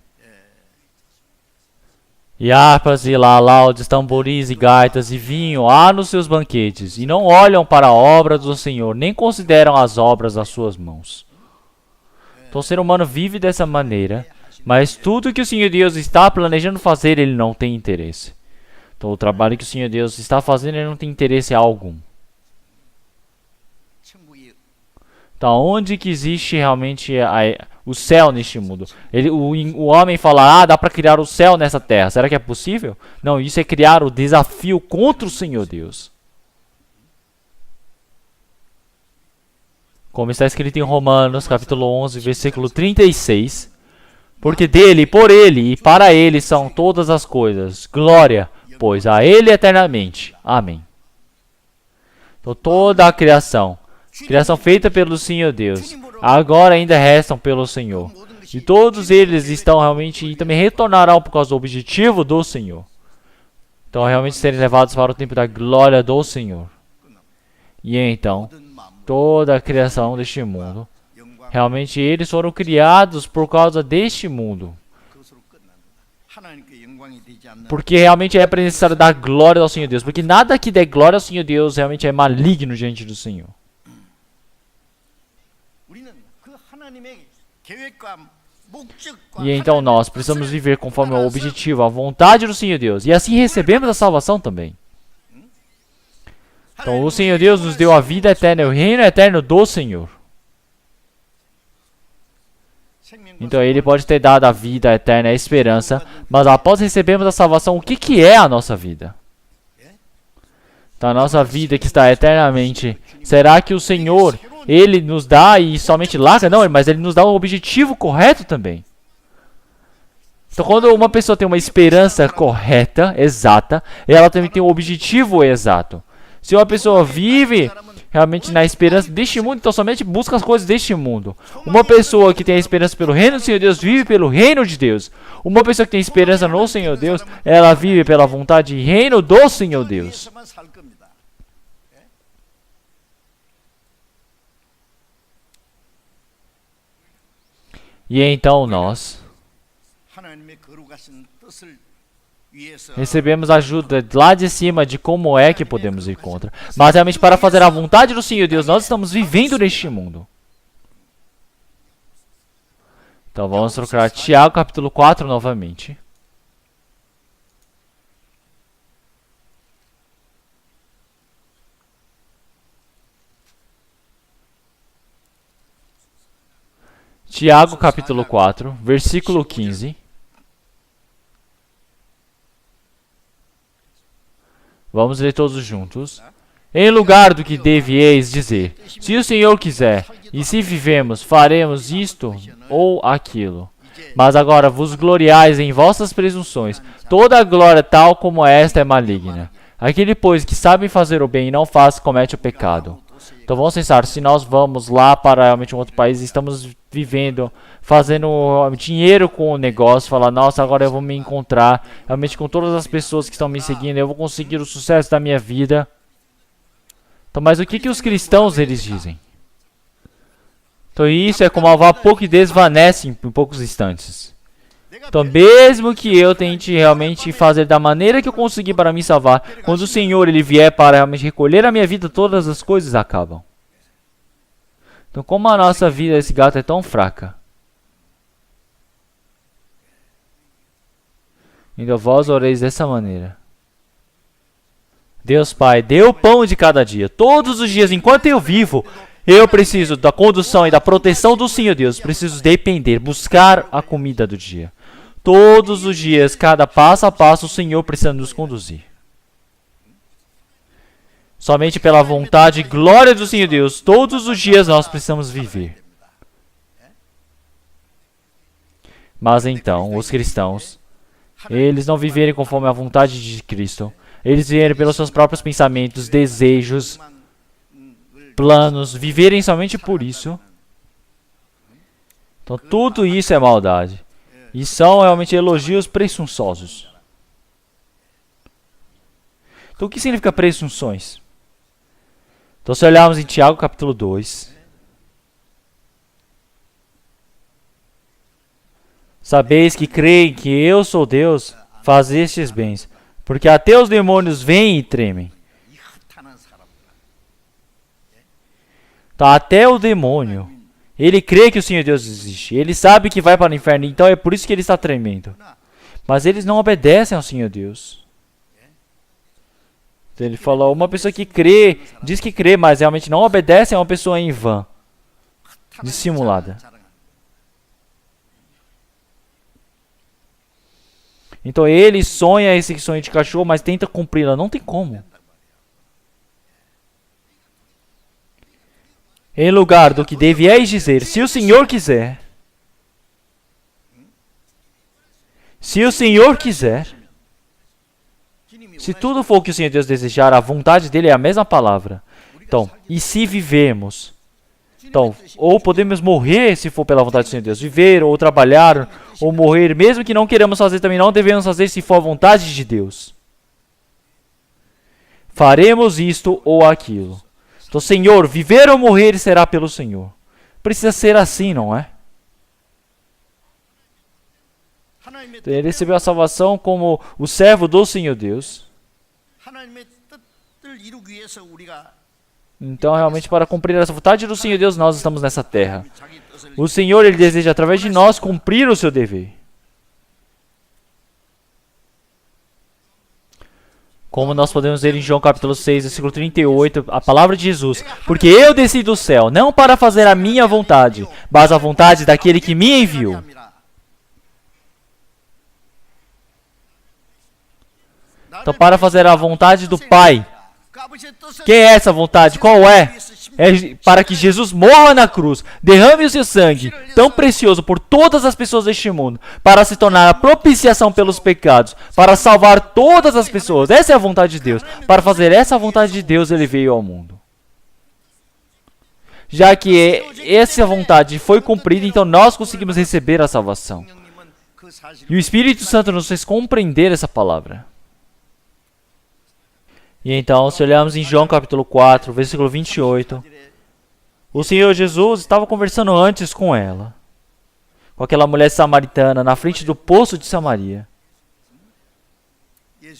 E harpas e laudes, tamboris e gaitas e vinho há nos seus banquetes, e não olham para a obra do Senhor, nem consideram as obras das suas mãos. Então o ser humano vive dessa maneira, mas tudo que o Senhor Deus está planejando fazer, ele não tem interesse. Então o trabalho que o Senhor Deus está fazendo, ele não tem interesse algum. Então onde que existe realmente o céu neste mundo? O homem fala, dá para criar o céu nessa terra. Será que é possível? Não, isso é criar o desafio contra o Senhor Deus. Como está escrito em Romanos, capítulo 11, versículo 36. Porque dele, por ele e para ele são todas as coisas. Glória, pois a ele eternamente. Amém. Então toda a criação feita pelo Senhor Deus, agora ainda restam pelo Senhor. E todos eles estão realmente, e também retornarão por causa do objetivo do Senhor. Então realmente serem levados para o tempo da glória do Senhor. E então, toda a criação deste mundo, realmente eles foram criados por causa deste mundo. Porque realmente é necessário dar glória ao Senhor Deus. Porque nada que dê glória ao Senhor Deus realmente é maligno diante do Senhor. E então nós precisamos viver conforme o objetivo, a vontade do Senhor Deus. E assim recebemos a salvação também. Então o Senhor Deus nos deu a vida eterna, o reino eterno do Senhor. Então Ele pode ter dado a vida eterna, a esperança. Mas após recebermos a salvação, o que é a nossa vida? Então a nossa vida que está eternamente, será que o Senhor Ele nos dá e somente larga, não, mas ele nos dá o objetivo correto também. Então, quando uma pessoa tem uma esperança correta, exata, ela também tem um objetivo exato. Se uma pessoa vive realmente na esperança deste mundo, então somente busca as coisas deste mundo. Uma pessoa que tem a esperança pelo reino do Senhor Deus, vive pelo reino de Deus. Uma pessoa que tem esperança no Senhor Deus, ela vive pela vontade e reino do Senhor Deus. E então nós recebemos ajuda lá de cima de como é que podemos ir contra. Mas realmente para fazer a vontade do Senhor Deus, nós estamos vivendo neste mundo. Então vamos procurar Tiago capítulo 4 novamente. Tiago capítulo 4, versículo 15. Vamos ler todos juntos. Em lugar do que devieis dizer, se o Senhor quiser, e se vivemos, faremos isto ou aquilo. Mas agora vos gloriais em vossas presunções. Toda glória tal como esta é maligna. Aquele, pois, que sabe fazer o bem e não faz, comete o pecado. Então vamos pensar, se nós vamos lá para realmente um outro país e estamos vivendo, fazendo dinheiro com o negócio, falar, nossa, agora eu vou me encontrar realmente com todas as pessoas que estão me seguindo, eu vou conseguir o sucesso da minha vida. Então, mas o que os cristãos eles dizem? Então isso é como a vapor que desvanece em poucos instantes. Então mesmo que eu tente realmente fazer da maneira que eu consegui para me salvar, quando o Senhor ele vier para realmente recolher a minha vida, todas as coisas acabam. Então como a nossa vida desse gato é tão fraca. Então vós oreis dessa maneira. Deus Pai, dê o pão de cada dia. Todos os dias, enquanto eu vivo, eu preciso da condução e da proteção do Senhor Deus. Preciso depender, buscar a comida do dia. Todos os dias, cada passo a passo, o Senhor precisa nos conduzir. Somente pela vontade e glória do Senhor Deus, todos os dias nós precisamos viver. Mas então, os cristãos, eles não viverem conforme a vontade de Cristo. Eles viverem pelos seus próprios pensamentos, desejos, planos, viverem somente por isso. Então tudo isso é maldade. E são realmente elogios presunçosos. Então o que significa presunções? Então se olharmos em Tiago capítulo 2. Sabeis que creem que eu sou Deus, fazestes bens, porque até os demônios vêm e tremem. Então até o demônio, ele crê que o Senhor Deus existe. Ele sabe que vai para o inferno, então é por isso que ele está tremendo. Mas eles não obedecem ao Senhor Deus. Então ele falou, uma pessoa que crê, diz que crê, mas realmente não obedece a uma pessoa em vão, dissimulada. Então ele sonha esse sonho de cachorro, mas tenta cumpri-la. Não tem como. Em lugar do que devieis dizer, se o Senhor quiser. Se o Senhor quiser. Se tudo for o que o Senhor Deus desejar, a vontade dele é a mesma palavra. Então, e se vivemos? Então, ou podemos morrer se for pela vontade do Senhor Deus. Viver, ou trabalhar, ou morrer. Mesmo que não queremos fazer, também não devemos fazer se for a vontade de Deus. Faremos isto ou aquilo. Então, Senhor, viver ou morrer será pelo Senhor. Precisa ser assim, não é? Então, ele recebeu a salvação como o servo do Senhor Deus. Então, realmente, para cumprir essa vontade do Senhor Deus, nós estamos nessa terra. O Senhor, ele deseja, através de nós, cumprir o seu dever. Como nós podemos ver em João capítulo 6, versículo 38, a palavra de Jesus. Porque eu desci do céu, não para fazer a minha vontade, mas a vontade daquele que me enviou. Então, para fazer a vontade do Pai. Que é essa vontade? Qual é? é para que Jesus morra na cruz, derrame o seu sangue, tão precioso por todas as pessoas deste mundo, para se tornar a propiciação pelos pecados, para salvar todas as pessoas. Essa é a vontade de Deus. Para fazer essa vontade de Deus, ele veio ao mundo. Já que essa vontade foi cumprida, então nós conseguimos receber a salvação. E o Espírito Santo nos fez compreender essa palavra. E então, se olharmos em João capítulo 4, versículo 28, o Senhor Jesus estava conversando antes com ela, com aquela mulher samaritana, na frente do poço de Samaria.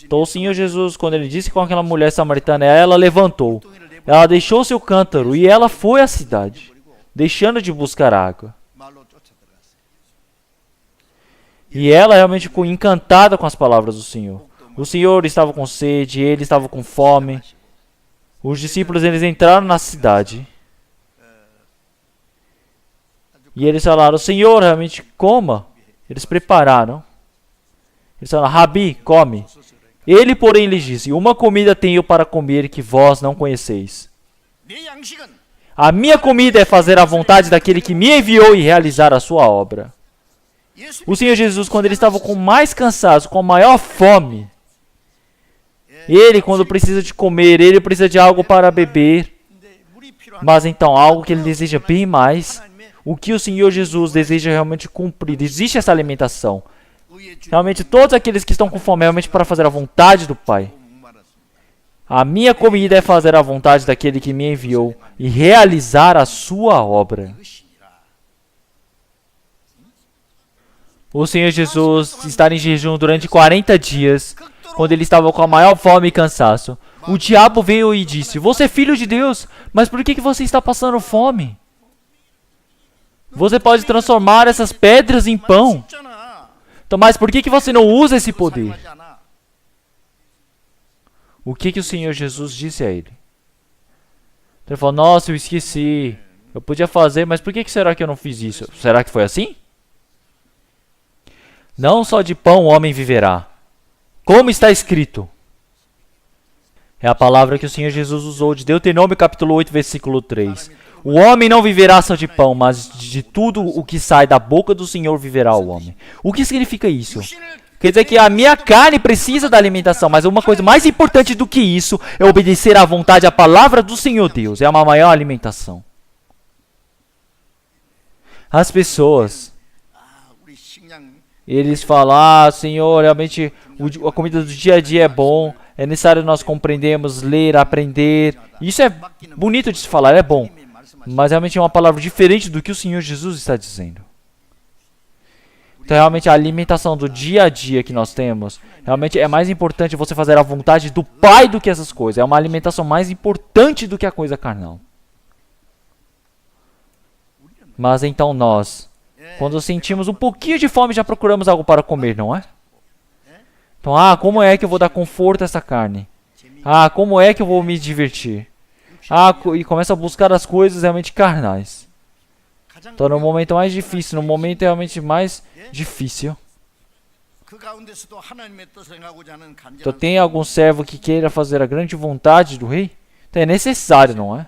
Então o Senhor Jesus, quando ele disse com aquela mulher samaritana, ela levantou, ela deixou seu cântaro e ela foi à cidade, deixando de buscar água. E ela realmente ficou encantada com as palavras do Senhor. O Senhor estava com sede, ele estava com fome. Os discípulos, eles entraram na cidade. E eles falaram, Senhor, realmente coma. Eles prepararam. Eles falaram, Rabi, come. Ele, porém, lhes disse, uma comida tenho para comer que vós não conheceis. A minha comida é fazer a vontade daquele que me enviou e realizar a sua obra. O Senhor Jesus, quando ele estava com mais cansaço, com maior fome, ele, quando precisa de comer, ele precisa de algo para beber. Mas então, algo que ele deseja bem mais, o que o Senhor Jesus deseja realmente cumprir. Existe essa alimentação. Realmente, todos aqueles que estão com fome, realmente para fazer a vontade do Pai. A minha comida é fazer a vontade daquele que me enviou e realizar a sua obra. O Senhor Jesus está em jejum durante 40 dias, quando ele estava com a maior fome e cansaço. O diabo veio e disse, você é filho de Deus, mas por que você está passando fome? Você pode transformar essas pedras em pão. Então, mas por que você não usa esse poder? O que o Senhor Jesus disse a ele? Ele falou, nossa, eu esqueci. Eu podia fazer, mas por que será que eu não fiz isso? Será que foi assim? Não só de pão o homem viverá. Como está escrito? É a palavra que o Senhor Jesus usou de Deuteronômio capítulo 8, versículo 3. O homem não viverá só de pão, mas de tudo o que sai da boca do Senhor viverá o homem. O que significa isso? Quer dizer que a minha carne precisa da alimentação, mas uma coisa mais importante do que isso é obedecer à vontade, à palavra do Senhor Deus. É uma maior alimentação. As pessoas, eles falam, Senhor, realmente a comida do dia a dia é bom, é necessário nós compreendermos, ler, aprender. Isso é bonito de se falar, é bom. Mas realmente é uma palavra diferente do que o Senhor Jesus está dizendo. Então realmente a alimentação do dia a dia que nós temos, realmente é mais importante você fazer a vontade do Pai do que essas coisas. É uma alimentação mais importante do que a coisa carnal. Mas então nós, quando sentimos um pouquinho de fome, já procuramos algo para comer, não é? Então, como é que eu vou dar conforto a essa carne? Como é que eu vou me divertir? E começa a buscar as coisas realmente carnais. Então, no momento mais difícil, no momento realmente mais difícil. Então, tem algum servo que queira fazer a grande vontade do rei? Então, é necessário, não é?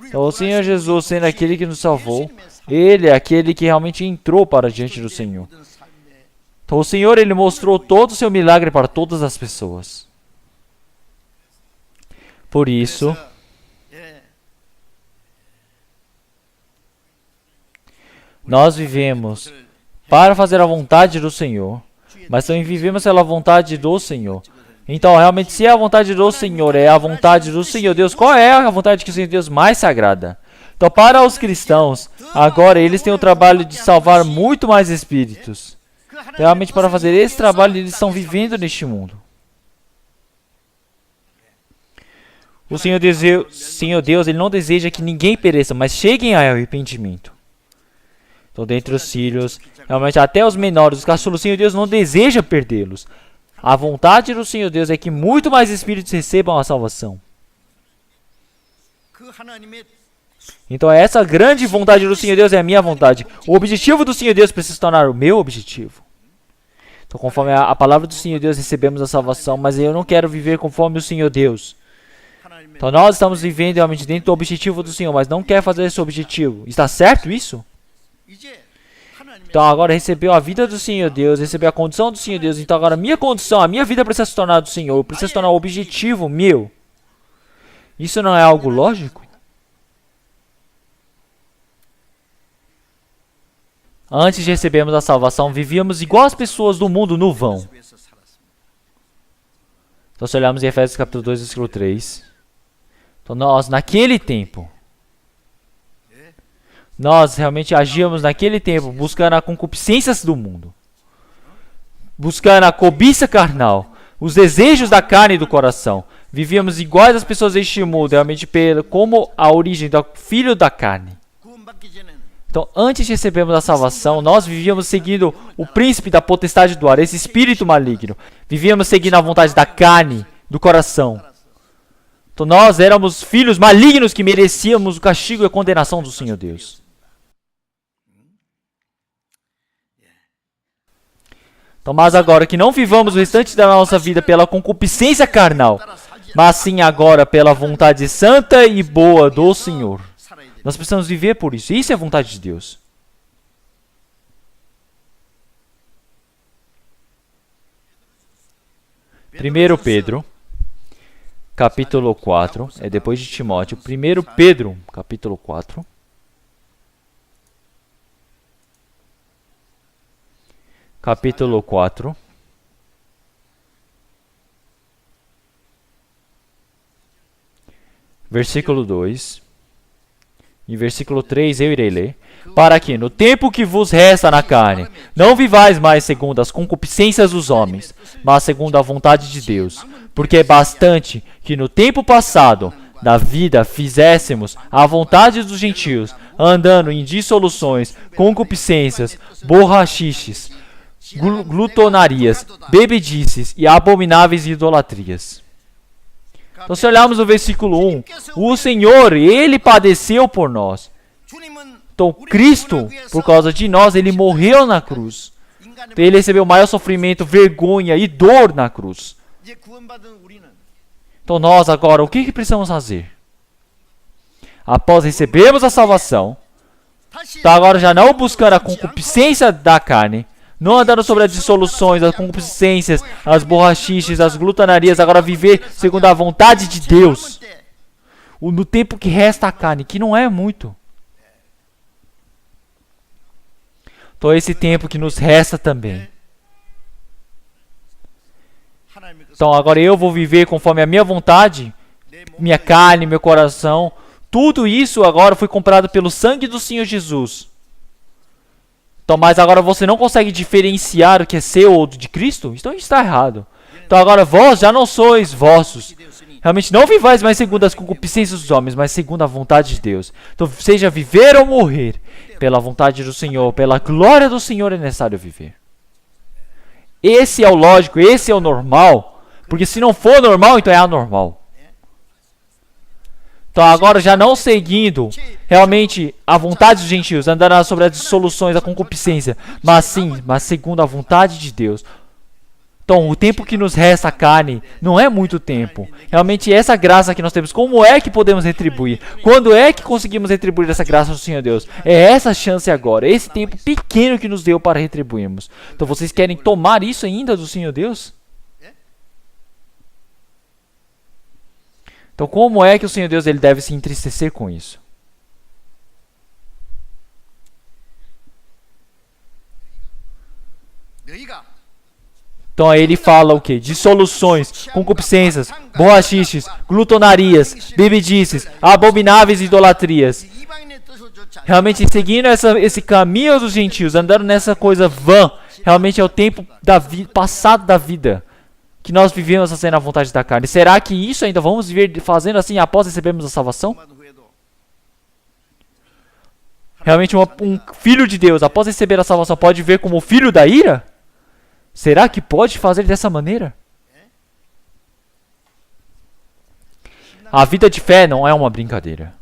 Então, o Senhor Jesus, sendo aquele que nos salvou, ele é aquele que realmente entrou para diante do Senhor. Então, o Senhor, ele mostrou todo o seu milagre para todas as pessoas. Por isso, nós vivemos para fazer a vontade do Senhor, mas também vivemos pela vontade do Senhor. Então, realmente, se a vontade do Senhor é a vontade do Senhor Deus, qual é a vontade que o Senhor Deus mais sagrada? Então, para os cristãos, agora eles têm o trabalho de salvar muito mais espíritos. Realmente, para fazer esse trabalho, eles estão vivendo neste mundo. O Senhor Deus, ele não deseja que ninguém pereça, mas cheguem ao arrependimento. Então, dentre os filhos, realmente até os menores, os caçulos, o Senhor Deus não deseja perdê-los. A vontade do Senhor Deus é que muito mais espíritos recebam a salvação. Então, essa grande vontade do Senhor Deus é a minha vontade. O objetivo do Senhor Deus precisa se tornar o meu objetivo. Então, conforme a palavra do Senhor Deus, recebemos a salvação, mas eu não quero viver conforme o Senhor Deus. Então nós estamos vivendo realmente dentro do objetivo do Senhor, mas não quer fazer esse objetivo. Está certo isso? Então agora recebeu a vida do Senhor Deus, recebeu a condição do Senhor Deus. Então agora a minha condição, a minha vida precisa se tornar do Senhor, precisa se tornar o objetivo meu. Isso não é algo lógico? Antes de recebermos a salvação, vivíamos igual as pessoas do mundo no vão. Então se olharmos em Efésios capítulo 2, versículo 3. Então nós, naquele tempo, nós realmente agíamos naquele tempo buscando a concupiscências do mundo, buscando a cobiça carnal, os desejos da carne e do coração. Vivíamos iguais às pessoas deste mundo, realmente como a origem do filho da carne. Então, antes de recebermos a salvação, nós vivíamos seguindo o príncipe da potestade do ar, esse espírito maligno. Vivíamos seguindo a vontade da carne, do coração. Então, nós éramos filhos malignos que merecíamos o castigo e a condenação do Senhor Deus. Então, mas agora que não vivamos o restante da nossa vida pela concupiscência carnal, mas sim agora pela vontade santa e boa do Senhor. Nós precisamos viver por isso. Isso é a vontade de Deus. Primeiro Pedro, capítulo 4, é depois de Timóteo. Primeiro Pedro, capítulo 4. Capítulo 4. Versículo 2. E versículo 3 eu irei ler. Para que, no tempo que vos resta na carne, não vivais mais segundo as concupiscências dos homens, mas segundo a vontade de Deus. Porque é bastante que no tempo passado, da vida, fizéssemos a vontade dos gentios, andando em dissoluções, concupiscências, borrachices, glutonarias, bebedices e abomináveis idolatrias. Então, se olharmos no versículo 1, o Senhor, Ele padeceu por nós. Então, Cristo, por causa de nós, Ele morreu na cruz. Então, Ele recebeu o maior sofrimento, vergonha e dor na cruz. Então, nós agora, o que precisamos fazer? Após recebermos a salvação, então agora já não buscando a concupiscência da carne, não andando sobre as dissoluções, as concupiscências, as borrachices, as glutonarias, agora viver segundo a vontade de Deus. No tempo que resta a carne, que não é muito. Então esse tempo que nos resta também. Então agora eu vou viver conforme a minha vontade, minha carne, meu coração. Tudo isso agora foi comprado pelo sangue do Senhor Jesus. Então, mas agora você não consegue diferenciar o que é seu ou de Cristo? Então isso está errado. Então agora vós já não sois vossos. Realmente não vivais mais segundo as concupiscências dos homens, mas segundo a vontade de Deus. Então seja viver ou morrer, pela vontade do Senhor, pela glória do Senhor é necessário viver. Esse é o lógico, esse é o normal. Porque se não for normal, então é anormal. Então agora já não seguindo realmente a vontade dos gentios, andando sobre as dissoluções, a concupiscência, mas sim, mas segundo a vontade de Deus. Então o tempo que nos resta a carne não é muito tempo. Realmente essa graça que nós temos, como é que podemos retribuir? Quando é que conseguimos retribuir essa graça do Senhor Deus? É essa chance agora, esse tempo pequeno que nos deu para retribuirmos. Então vocês querem tomar isso ainda do Senhor Deus? Então, como é que o Senhor Deus ele deve se entristecer com isso? Então, aí ele fala o quê? Dissoluções, concupiscências, borrachices, glutonarias, bebedices, abomináveis idolatrias. Realmente, seguindo esse caminho dos gentios, andando nessa coisa vã, realmente é o tempo passado da vida. Que nós vivemos fazendo a vontade da carne. Será que isso ainda vamos viver fazendo assim após recebermos a salvação? Realmente um filho de Deus, após receber a salvação, pode ver como filho da ira? Será que pode fazer dessa maneira? A vida de fé não é uma brincadeira.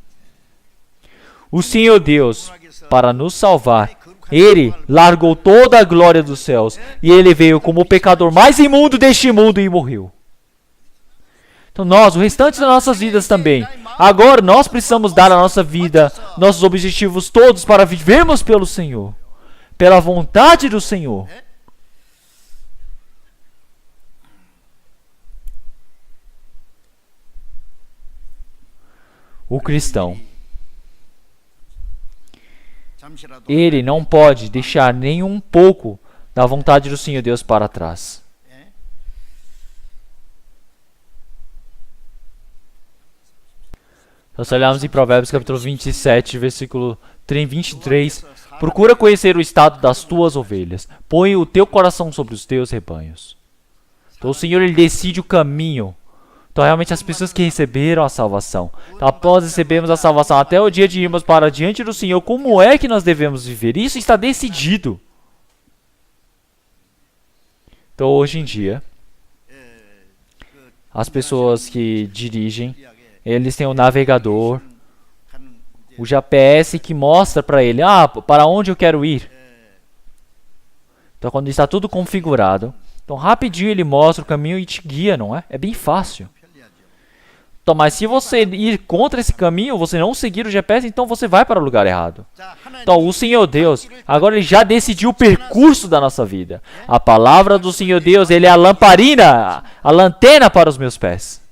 O Senhor Deus, para nos salvar, Ele largou toda a glória dos céus e Ele veio como o pecador mais imundo deste mundo e morreu. Então nós, o restante das nossas vidas também. Agora nós precisamos dar a nossa vida, nossos objetivos todos para vivermos pelo Senhor. Pela vontade do Senhor. O cristão, ele não pode deixar nem um pouco da vontade do Senhor Deus para trás. Nós olhamos em Provérbios capítulo 27, versículo 23. Procura conhecer o estado das tuas ovelhas. Põe o teu coração sobre os teus rebanhos. Então o Senhor, ele decide o caminho. Então realmente as pessoas que receberam a salvação. Então, após recebermos a salvação, até o dia de irmos para diante do Senhor, como é que nós devemos viver? Isso está decidido. Então hoje em dia, as pessoas que dirigem, eles têm um navegador, o GPS que mostra para ele, para onde eu quero ir. Então quando está tudo configurado, então rapidinho ele mostra o caminho e te guia, não é? É bem fácil. Então, mas se você ir contra esse caminho, você não seguir o GPS, então você vai para o lugar errado. Então o Senhor Deus, agora ele já decidiu o percurso da nossa vida. A palavra do Senhor Deus, ele é a lamparina, a lanterna para os meus pés.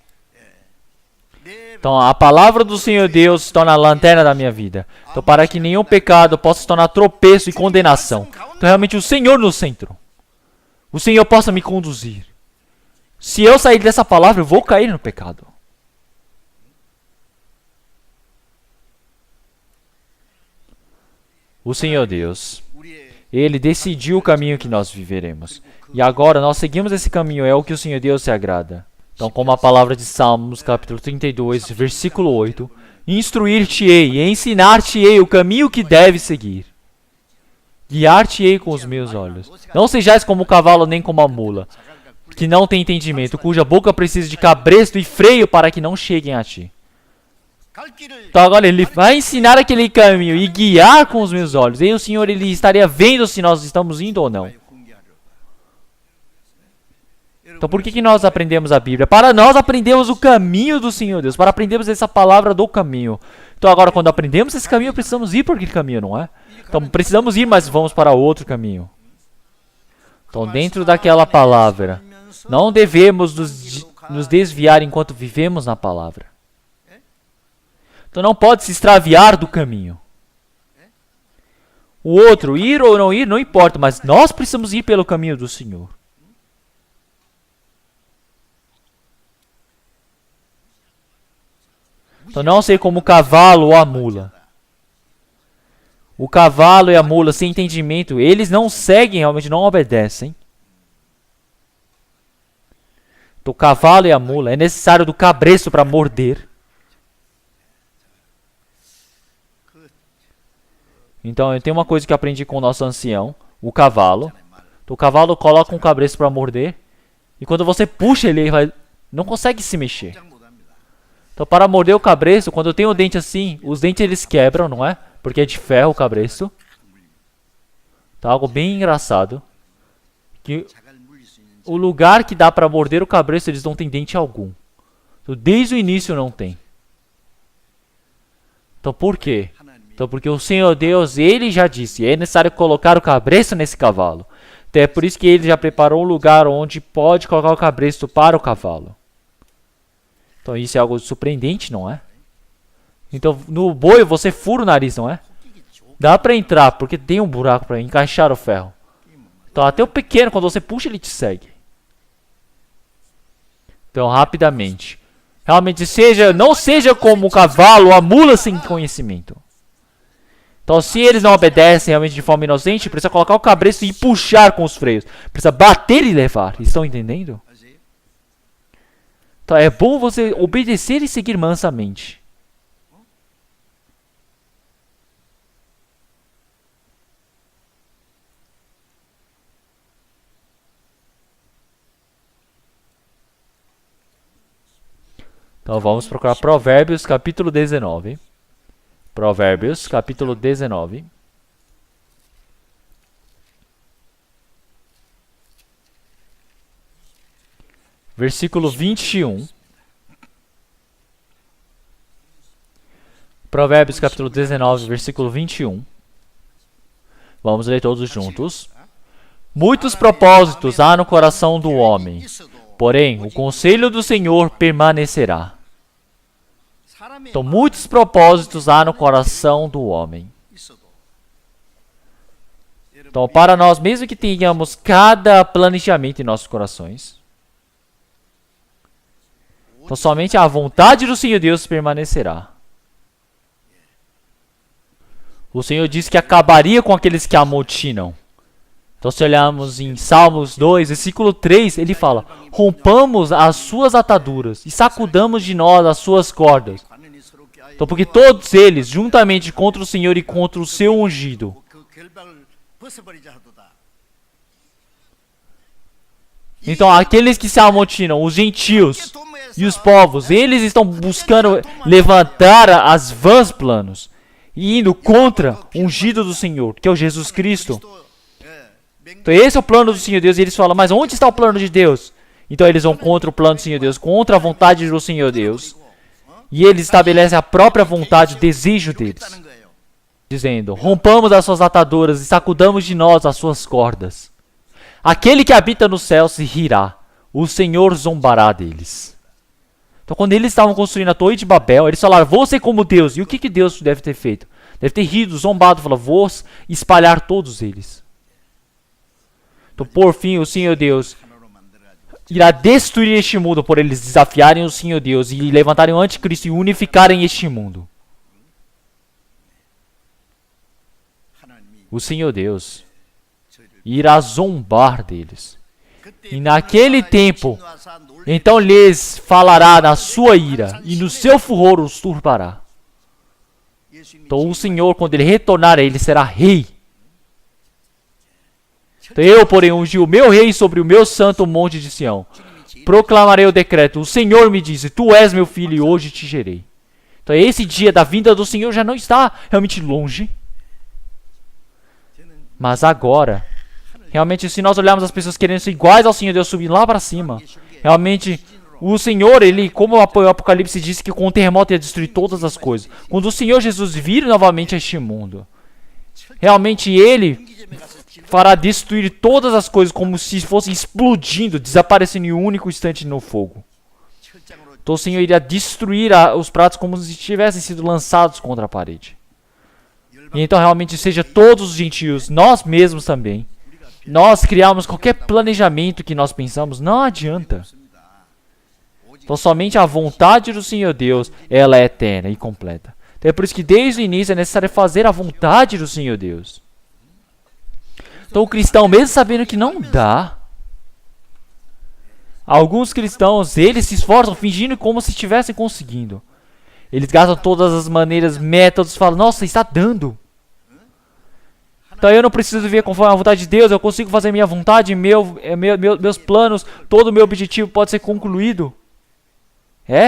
Então a palavra do Senhor Deus se torna a lanterna da minha vida. Então para que nenhum pecado possa se tornar tropeço e condenação. Então realmente o Senhor no centro. O Senhor possa me conduzir. Se eu sair dessa palavra, eu vou cair no pecado. O Senhor Deus, ele decidiu o caminho que nós viveremos. E agora nós seguimos esse caminho, é o que o Senhor Deus se agrada. Então, como a palavra de Salmos, capítulo 32, versículo 8, instruir-te-ei e ensinar-te-ei o caminho que deves seguir. Guiar-te-ei com os meus olhos. Não sejais como o cavalo nem como a mula, que não tem entendimento, cuja boca precisa de cabresto e freio para que não cheguem a ti. Então agora ele vai ensinar aquele caminho e guiar com os meus olhos. E o Senhor, ele estaria vendo se nós estamos indo ou não. Então por que nós aprendemos a Bíblia? Para nós aprendermos o caminho do Senhor Deus. Para aprendermos essa palavra do caminho. Então agora quando aprendemos esse caminho, precisamos ir por aquele caminho, não é? Então precisamos ir, mas vamos para outro caminho. Então dentro daquela palavra, não devemos nos desviar enquanto vivemos na palavra. Então não pode se extraviar do caminho. O outro, ir ou não ir, não importa, mas nós precisamos ir pelo caminho do Senhor. Então não ser como o cavalo ou a mula. O cavalo e a mula, sem entendimento, eles não seguem, realmente não obedecem. Então o cavalo e a mula, é necessário do cabresto para morder. Então, eu tenho uma coisa que eu aprendi com o nosso ancião, o cavalo. Então, o cavalo coloca um cabresto para morder. E quando você puxa ele, não consegue se mexer. Então, para morder o cabresto, quando eu tenho o dente assim, os dentes eles quebram, não é? Porque é de ferro o cabresto. Então, algo bem engraçado. Que o lugar que dá para morder o cabresto, eles não têm dente algum. Então, desde o início não tem. Então, por quê? Então, porque o Senhor Deus, ele já disse, é necessário colocar o cabresto nesse cavalo. Então, é por isso que ele já preparou um lugar onde pode colocar o cabresto para o cavalo. Então, isso é algo surpreendente, não é? Então, no boi você fura o nariz, não é? Dá para entrar, porque tem um buraco para encaixar o ferro. Então, até o pequeno, quando você puxa, ele te segue. Então, rapidamente. Realmente, não seja como o cavalo ou a mula sem conhecimento. Então, se eles não obedecem realmente de forma inocente, precisa colocar o cabresto e puxar com os freios. Precisa bater e levar. Estão entendendo? Então, é bom você obedecer e seguir mansamente. Então, vamos procurar Provérbios, capítulo 19. Provérbios, capítulo 19. Versículo 21. Provérbios capítulo 19, versículo 21. Vamos ler todos juntos. Muitos propósitos há no coração do homem, porém o conselho do Senhor permanecerá. Então, muitos propósitos há no coração do homem. Então, para nós, mesmo que tenhamos cada planejamento em nossos corações, então somente a vontade do Senhor Deus permanecerá. O Senhor disse que acabaria com aqueles que amotinam. Então, se olharmos em Salmos 2, versículo 3, ele fala: rompamos as suas ataduras e sacudamos de nós as suas cordas. Então, porque todos eles, juntamente contra o Senhor e contra o seu ungido, então aqueles que se amotinam, os gentios e os povos, eles estão buscando levantar as vãs planos e indo contra o ungido do Senhor, que é o Jesus Cristo. Então esse é o plano do Senhor Deus, e eles falam: mas onde está o plano de Deus? Então eles vão contra o plano do Senhor Deus, contra a vontade do Senhor Deus, e eles estabelecem a própria vontade, o desejo deles, dizendo: rompamos as suas ataduras e sacudamos de nós as suas cordas. Aquele que habita no céu se rirá, o Senhor zombará deles. Então, quando eles estavam construindo a Torre de Babel, eles falaram: vou ser como Deus. E o que Deus deve ter feito? Deve ter rido, zombado, falou: vou espalhar todos eles. Então, por fim, o Senhor Deus irá destruir este mundo por eles desafiarem o Senhor Deus e levantarem o anticristo e unificarem este mundo. O Senhor Deus irá zombar deles. E naquele tempo, então lhes falará na sua ira, e no seu furor os turbará. Então o Senhor, quando ele retornar, ele será rei. Então eu, porém, ungi o meu rei sobre o meu santo monte de Sião. Proclamarei o decreto: o Senhor me disse: tu és meu filho e hoje te gerei. Então esse dia da vinda do Senhor já não está realmente longe. Mas agora, realmente, se nós olharmos as pessoas querendo ser iguais ao Senhor Deus, subir lá para cima, realmente, o Senhor, ele, como o Apocalipse disse que com o terremoto ia destruir todas as coisas. Quando o Senhor Jesus vir novamente a este mundo, realmente ele fará destruir todas as coisas como se fossem explodindo, desaparecendo em um único instante no fogo. Então o Senhor iria destruir os pratos como se tivessem sido lançados contra a parede. E então realmente seja todos os gentios, nós mesmos também, nós criarmos qualquer planejamento que nós pensamos, não adianta. Então somente a vontade do Senhor Deus, ela é eterna e completa. Então é por isso que desde o início é necessário fazer a vontade do Senhor Deus. Então o cristão, mesmo sabendo que não dá, alguns cristãos, eles se esforçam fingindo como se estivessem conseguindo. Eles gastam todas as maneiras, métodos, falam: nossa, está dando. Então eu não preciso viver conforme a vontade de Deus, eu consigo fazer minha vontade, meus planos, todo o meu objetivo pode ser concluído.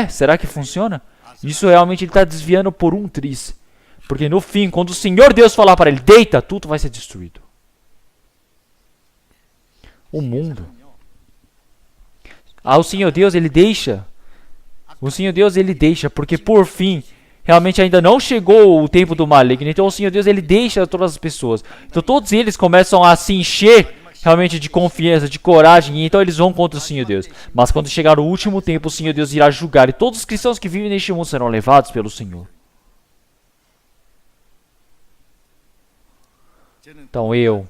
Será que funciona? Isso realmente ele está desviando por um triz. Porque no fim, quando o Senhor Deus falar para ele: deita, tudo vai ser destruído. O mundo. O Senhor Deus, ele deixa. O Senhor Deus, ele deixa, porque por fim, realmente ainda não chegou o tempo do maligno. Então o Senhor Deus, ele deixa todas as pessoas. Então todos eles começam a se encher realmente de confiança, de coragem, e então eles vão contra o Senhor Deus. Mas quando chegar o último tempo, o Senhor Deus irá julgar, e todos os cristãos que vivem neste mundo serão levados pelo Senhor. Então eu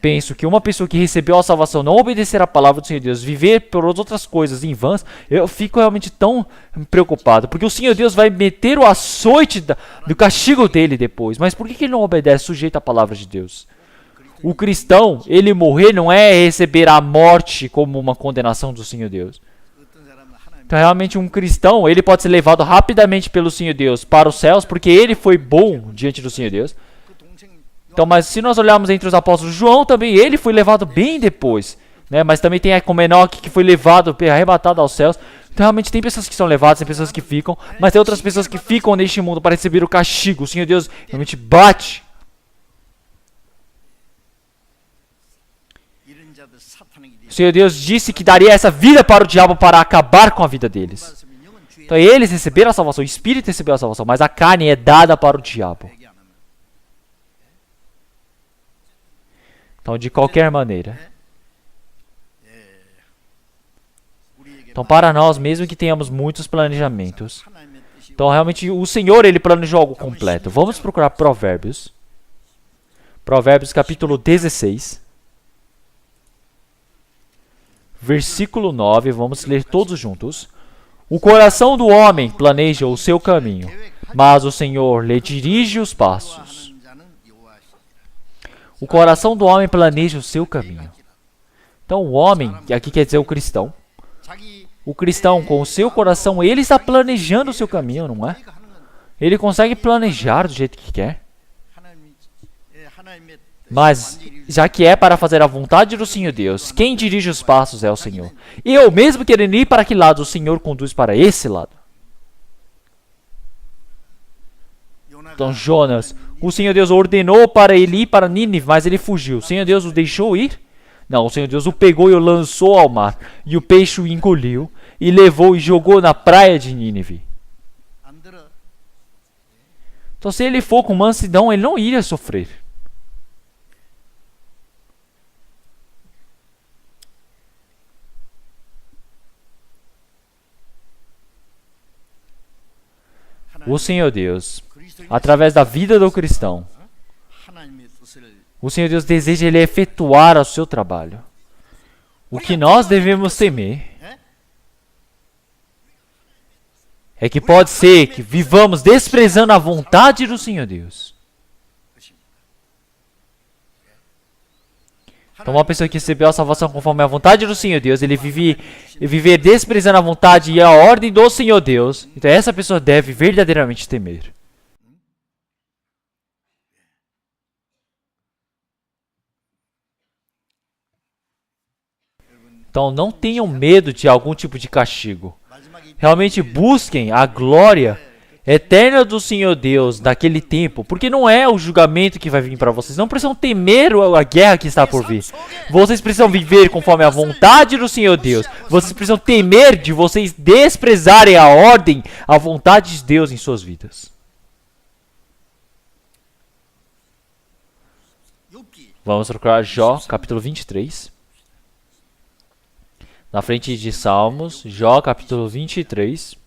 penso que uma pessoa que recebeu a salvação, não obedecer a palavra do Senhor Deus, viver por outras coisas em vãs, eu fico realmente tão preocupado, porque o Senhor Deus vai meter o açoite do castigo dele depois. Mas por que ele não obedece, sujeito à palavra de Deus? O cristão, ele morrer não é receber a morte como uma condenação do Senhor Deus. Então realmente um cristão, ele pode ser levado rapidamente pelo Senhor Deus para os céus, porque ele foi bom diante do Senhor Deus. Então, mas se nós olharmos entre os apóstolos, João também, ele foi levado bem depois, né? Mas também tem como Enoque que foi levado, arrebatado aos céus. Então realmente tem pessoas que são levadas, tem pessoas que ficam, mas tem outras pessoas que ficam neste mundo para receber o castigo. O Senhor Deus realmente bate. O Senhor Deus disse que daria essa vida para o diabo para acabar com a vida deles. Então eles receberam a salvação, o Espírito recebeu a salvação, mas a carne é dada para o diabo. Então, de qualquer maneira. Então, para nós, mesmo que tenhamos muitos planejamentos, então realmente o Senhor, Ele planejou algo completo. Vamos procurar Provérbios. Provérbios capítulo 16. Versículo 9, vamos ler todos juntos. O coração do homem planeja o seu caminho, mas o Senhor lhe dirige os passos. O coração do homem planeja o seu caminho. Então o homem, que aqui quer dizer o cristão, com o seu coração, ele está planejando o seu caminho, não é? Ele consegue planejar do jeito que quer. Mas, já que é para fazer a vontade do Senhor Deus, quem dirige os passos é o Senhor. Eu, mesmo querendo ir para que lado, o Senhor conduz para esse lado. Então, Jonas, o Senhor Deus ordenou para ele ir para Nínive, mas ele fugiu. O Senhor Deus o deixou ir? Não, o Senhor Deus o pegou e o lançou ao mar. E o peixe o engoliu e levou e jogou na praia de Nínive. Então, se ele for com mansidão, ele não iria sofrer. O Senhor Deus, através da vida do cristão, o Senhor Deus deseja ele efetuar o seu trabalho. O que nós devemos temer é que pode ser que vivamos desprezando a vontade do Senhor Deus. Então, uma pessoa que recebeu a salvação conforme a vontade do Senhor Deus, ele viver desprezando a vontade e a ordem do Senhor Deus, então essa pessoa deve verdadeiramente temer. Então, não tenham medo de algum tipo de castigo. Realmente busquem a glória eterna do Senhor Deus naquele tempo, porque não é o julgamento que vai vir para vocês. Não precisam temer a guerra que está por vir. Vocês precisam viver conforme a vontade do Senhor Deus. Vocês precisam temer de vocês desprezarem a ordem, a vontade de Deus em suas vidas. Vamos procurar Jó, capítulo 23. Na frente de Salmos, Jó, capítulo 23.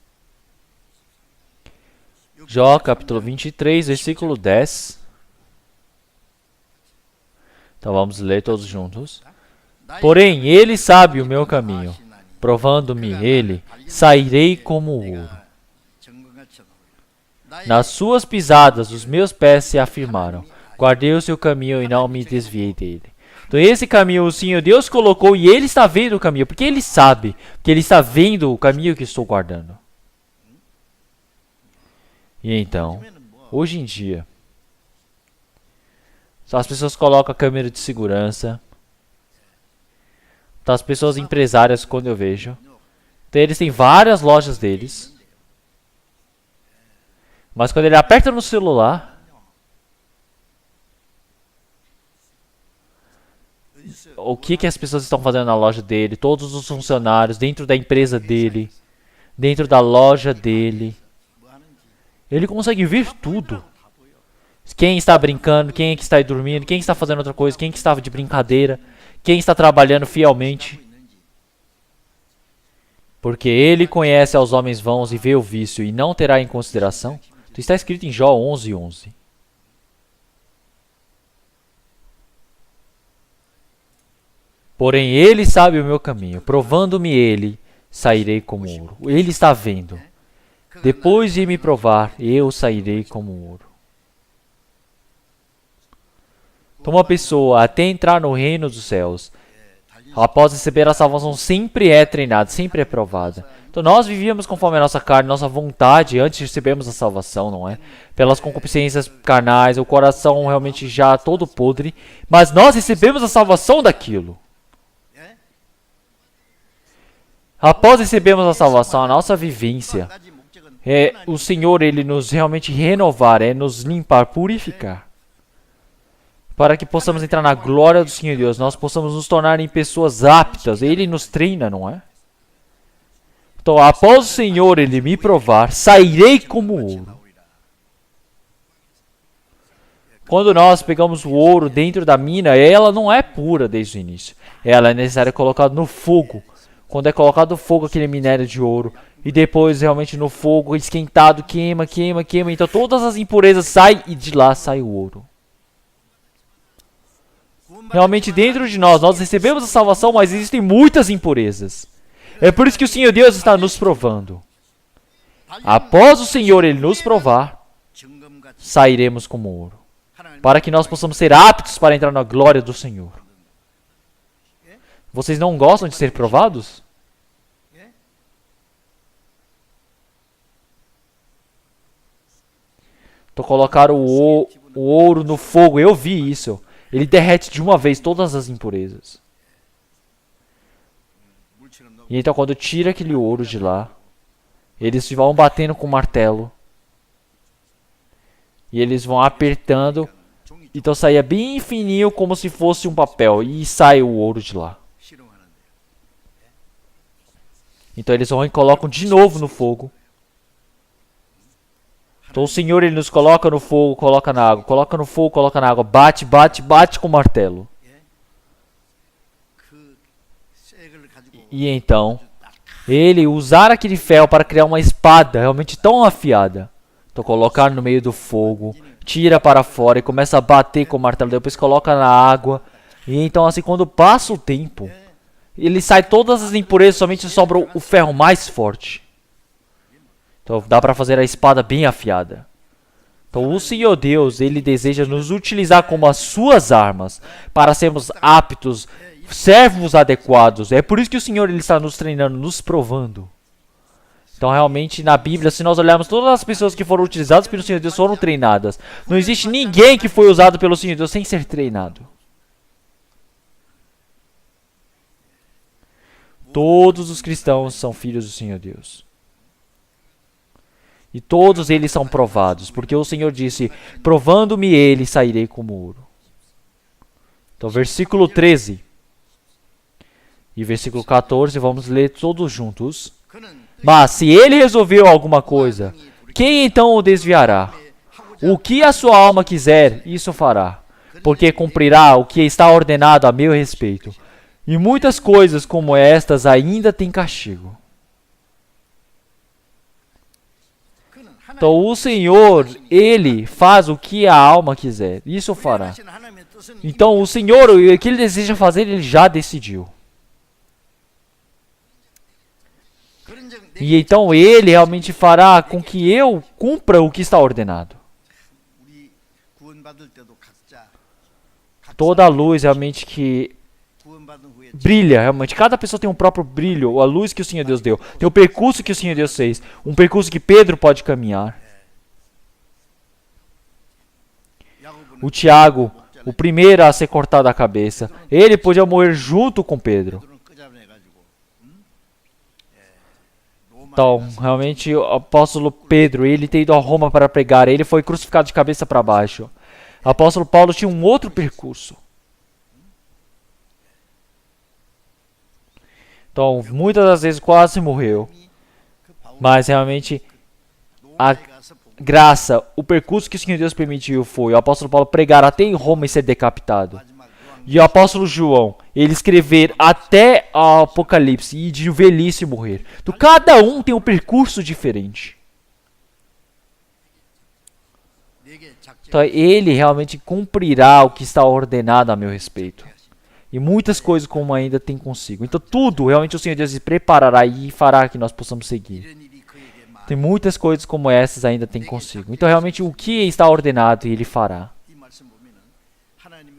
Jó, capítulo 23, versículo 10. Então vamos ler todos juntos. Porém, ele sabe o meu caminho. Provando-me ele, sairei como ouro. Nas suas pisadas, os meus pés se afirmaram. Guardei o seu caminho e não me desviei dele. Então esse caminho o Senhor Deus colocou e ele está vendo o caminho. Porque ele sabe, porque ele está vendo o caminho que estou guardando. E então, hoje em dia, as pessoas colocam a câmera de segurança. As pessoas empresárias, quando eu vejo, então, eles têm várias lojas deles. Mas quando ele aperta no celular, o que as pessoas estão fazendo na loja dele, todos os funcionários, dentro da empresa dele, dentro da loja dele. Ele consegue ver tudo. Quem está brincando, quem é que está aí dormindo, quem está fazendo outra coisa, quem que estava de brincadeira, quem está trabalhando fielmente. Porque ele conhece aos homens vãos e vê o vício e não terá em consideração. Então está escrito em Jó 11:11. Porém ele sabe o meu caminho, provando-me ele, sairei como ouro. Ele está vendo. Depois de me provar, eu sairei como ouro. Então uma pessoa, até entrar no reino dos céus, após receber a salvação, sempre é treinada, sempre é provada. Então nós vivíamos conforme a nossa carne, nossa vontade, antes de recebermos a salvação, não é? Pelas concupiscências carnais, o coração realmente já todo podre. Mas nós recebemos a salvação daquilo. Após recebermos a salvação, a nossa vivência é o Senhor, ele nos realmente renovar, é nos limpar, purificar. Para que possamos entrar na glória do Senhor Deus, nós possamos nos tornar em pessoas aptas. Ele nos treina, não é? Então, após o Senhor ele me provar, sairei como ouro. Quando nós pegamos o ouro dentro da mina, ela não é pura desde o início. Ela é necessária colocada no fogo. Quando é colocado no fogo aquele minério de ouro, e depois realmente no fogo, esquentado, queima, queima, queima. Então todas as impurezas saem e de lá sai o ouro. Realmente dentro de nós recebemos a salvação, mas existem muitas impurezas. É por isso que o Senhor Deus está nos provando. Após o Senhor ele nos provar, sairemos como ouro. Para que nós possamos ser aptos para entrar na glória do Senhor. Vocês não gostam de ser provados? Então colocar o ouro no fogo, eu vi isso. Ele derrete de uma vez todas as impurezas. E então quando tira aquele ouro de lá, eles vão batendo com o martelo. E eles vão apertando. Então saía bem fininho como se fosse um papel. E sai o ouro de lá. Então eles vão e colocam de novo no fogo. Então o Senhor ele nos coloca no fogo, coloca na água. Coloca no fogo, coloca na água. Bate, bate, bate com o martelo. E então, ele usar aquele ferro para criar uma espada realmente tão afiada. Então colocar no meio do fogo, tira para fora e começa a bater com o martelo. Depois coloca na água. E então assim, quando passa o tempo, ele sai todas as impurezas, somente sobra o ferro mais forte. Então dá para fazer a espada bem afiada. Então o Senhor Deus, ele deseja nos utilizar como as suas armas para sermos aptos, servos adequados. É por isso que o Senhor ele está nos treinando, nos provando. Então realmente na Bíblia, se nós olharmos todas as pessoas que foram utilizadas pelo Senhor Deus foram treinadas. Não existe ninguém que foi usado pelo Senhor Deus sem ser treinado. Todos os cristãos são filhos do Senhor Deus. E todos eles são provados, porque o Senhor disse, provando-me ele, sairei como ouro. Então, versículo 13 e versículo 14, vamos ler todos juntos. Mas, se ele resolveu alguma coisa, quem então o desviará? O que a sua alma quiser, isso fará, porque cumprirá o que está ordenado a meu respeito. E muitas coisas como estas ainda têm castigo. Então o Senhor, ele faz o que a alma quiser. Isso fará. Então o Senhor, o que ele deseja fazer, ele já decidiu. E então ele realmente fará com que eu cumpra o que está ordenado. Toda a luz realmente que brilha, realmente. Cada pessoa tem um próprio brilho, a luz que o Senhor Deus deu. Tem o percurso que o Senhor Deus fez. Um percurso que Pedro pode caminhar. O Tiago, o primeiro a ser cortado a cabeça. Ele podia morrer junto com Pedro. Então, realmente, o apóstolo Pedro, ele ter ido a Roma para pregar. Ele foi crucificado de cabeça para baixo. O apóstolo Paulo tinha um outro percurso. Então, muitas das vezes quase morreu. Mas realmente, a graça, o percurso que o Senhor Deus permitiu foi o apóstolo Paulo pregar até em Roma e ser decapitado. E o apóstolo João, ele escrever até o Apocalipse e de velhice morrer. Então, cada um tem um percurso diferente. Então, ele realmente cumprirá o que está ordenado a meu respeito. E muitas coisas como ainda tem consigo. Então tudo, realmente o Senhor Deus preparará e fará que nós possamos seguir. Tem muitas coisas como essas ainda tem consigo. Então realmente o que está ordenado ele fará.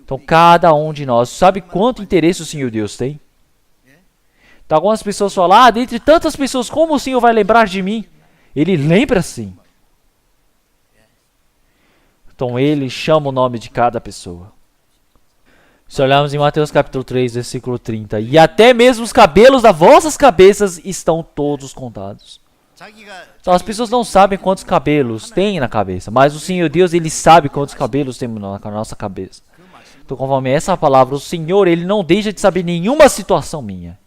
Então cada um de nós, sabe quanto interesse o Senhor Deus tem? Então algumas pessoas falam, dentre tantas pessoas, como o Senhor vai lembrar de mim? Ele lembra sim. Então ele chama o nome de cada pessoa. Se olharmos em Mateus capítulo 3, versículo 30. E até mesmo os cabelos das vossas cabeças estão todos contados. Então as pessoas não sabem quantos cabelos tem na cabeça. Mas o Senhor Deus, ele sabe quantos cabelos tem na nossa cabeça. Então conforme essa palavra, o Senhor, ele não deixa de saber nenhuma situação minha.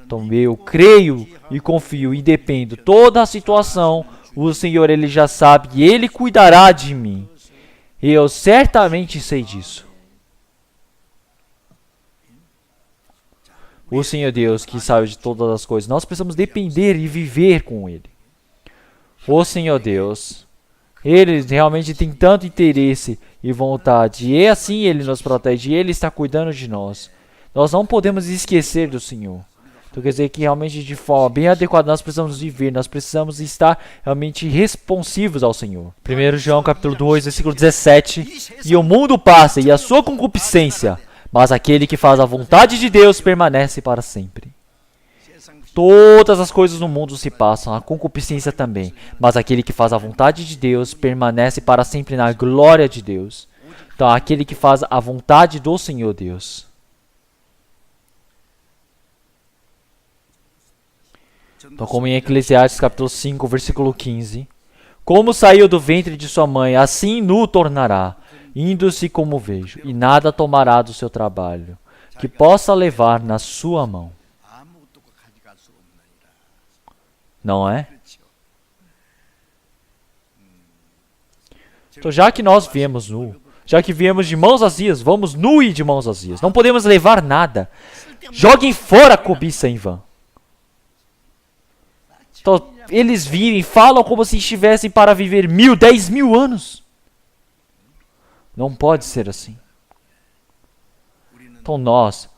Então eu creio e confio e dependo. Toda a situação, o Senhor, Ele já sabe e Ele cuidará de mim. E eu certamente sei disso. O Senhor Deus que sabe de todas as coisas. Nós precisamos depender e viver com Ele. O Senhor Deus, Ele realmente tem tanto interesse e vontade. E assim Ele nos protege. E Ele está cuidando de nós. Nós não podemos esquecer do Senhor. Então quer dizer que realmente de forma bem adequada nós precisamos viver. Nós precisamos estar realmente responsivos ao Senhor. 1 João capítulo 2, versículo 17. E o mundo passa e a sua concupiscência, mas aquele que faz a vontade de Deus permanece para sempre. Todas as coisas no mundo se passam, a concupiscência também. Mas aquele que faz a vontade de Deus permanece para sempre na glória de Deus. Então, aquele que faz a vontade do Senhor Deus. Então, como em Eclesiastes capítulo 5, versículo 15. Como saiu do ventre de sua mãe, assim nu tornará, indo-se como vejo, e nada tomará do seu trabalho, que possa levar na sua mão. Não é? Então, já que nós viemos nu, já que viemos de mãos vazias, vamos nu e de mãos vazias. Não podemos levar nada. Joguem fora a cobiça em vão. Então, eles virem, falam como se estivessem para viver 1000, 10.000 anos. Não pode ser assim. Então nós,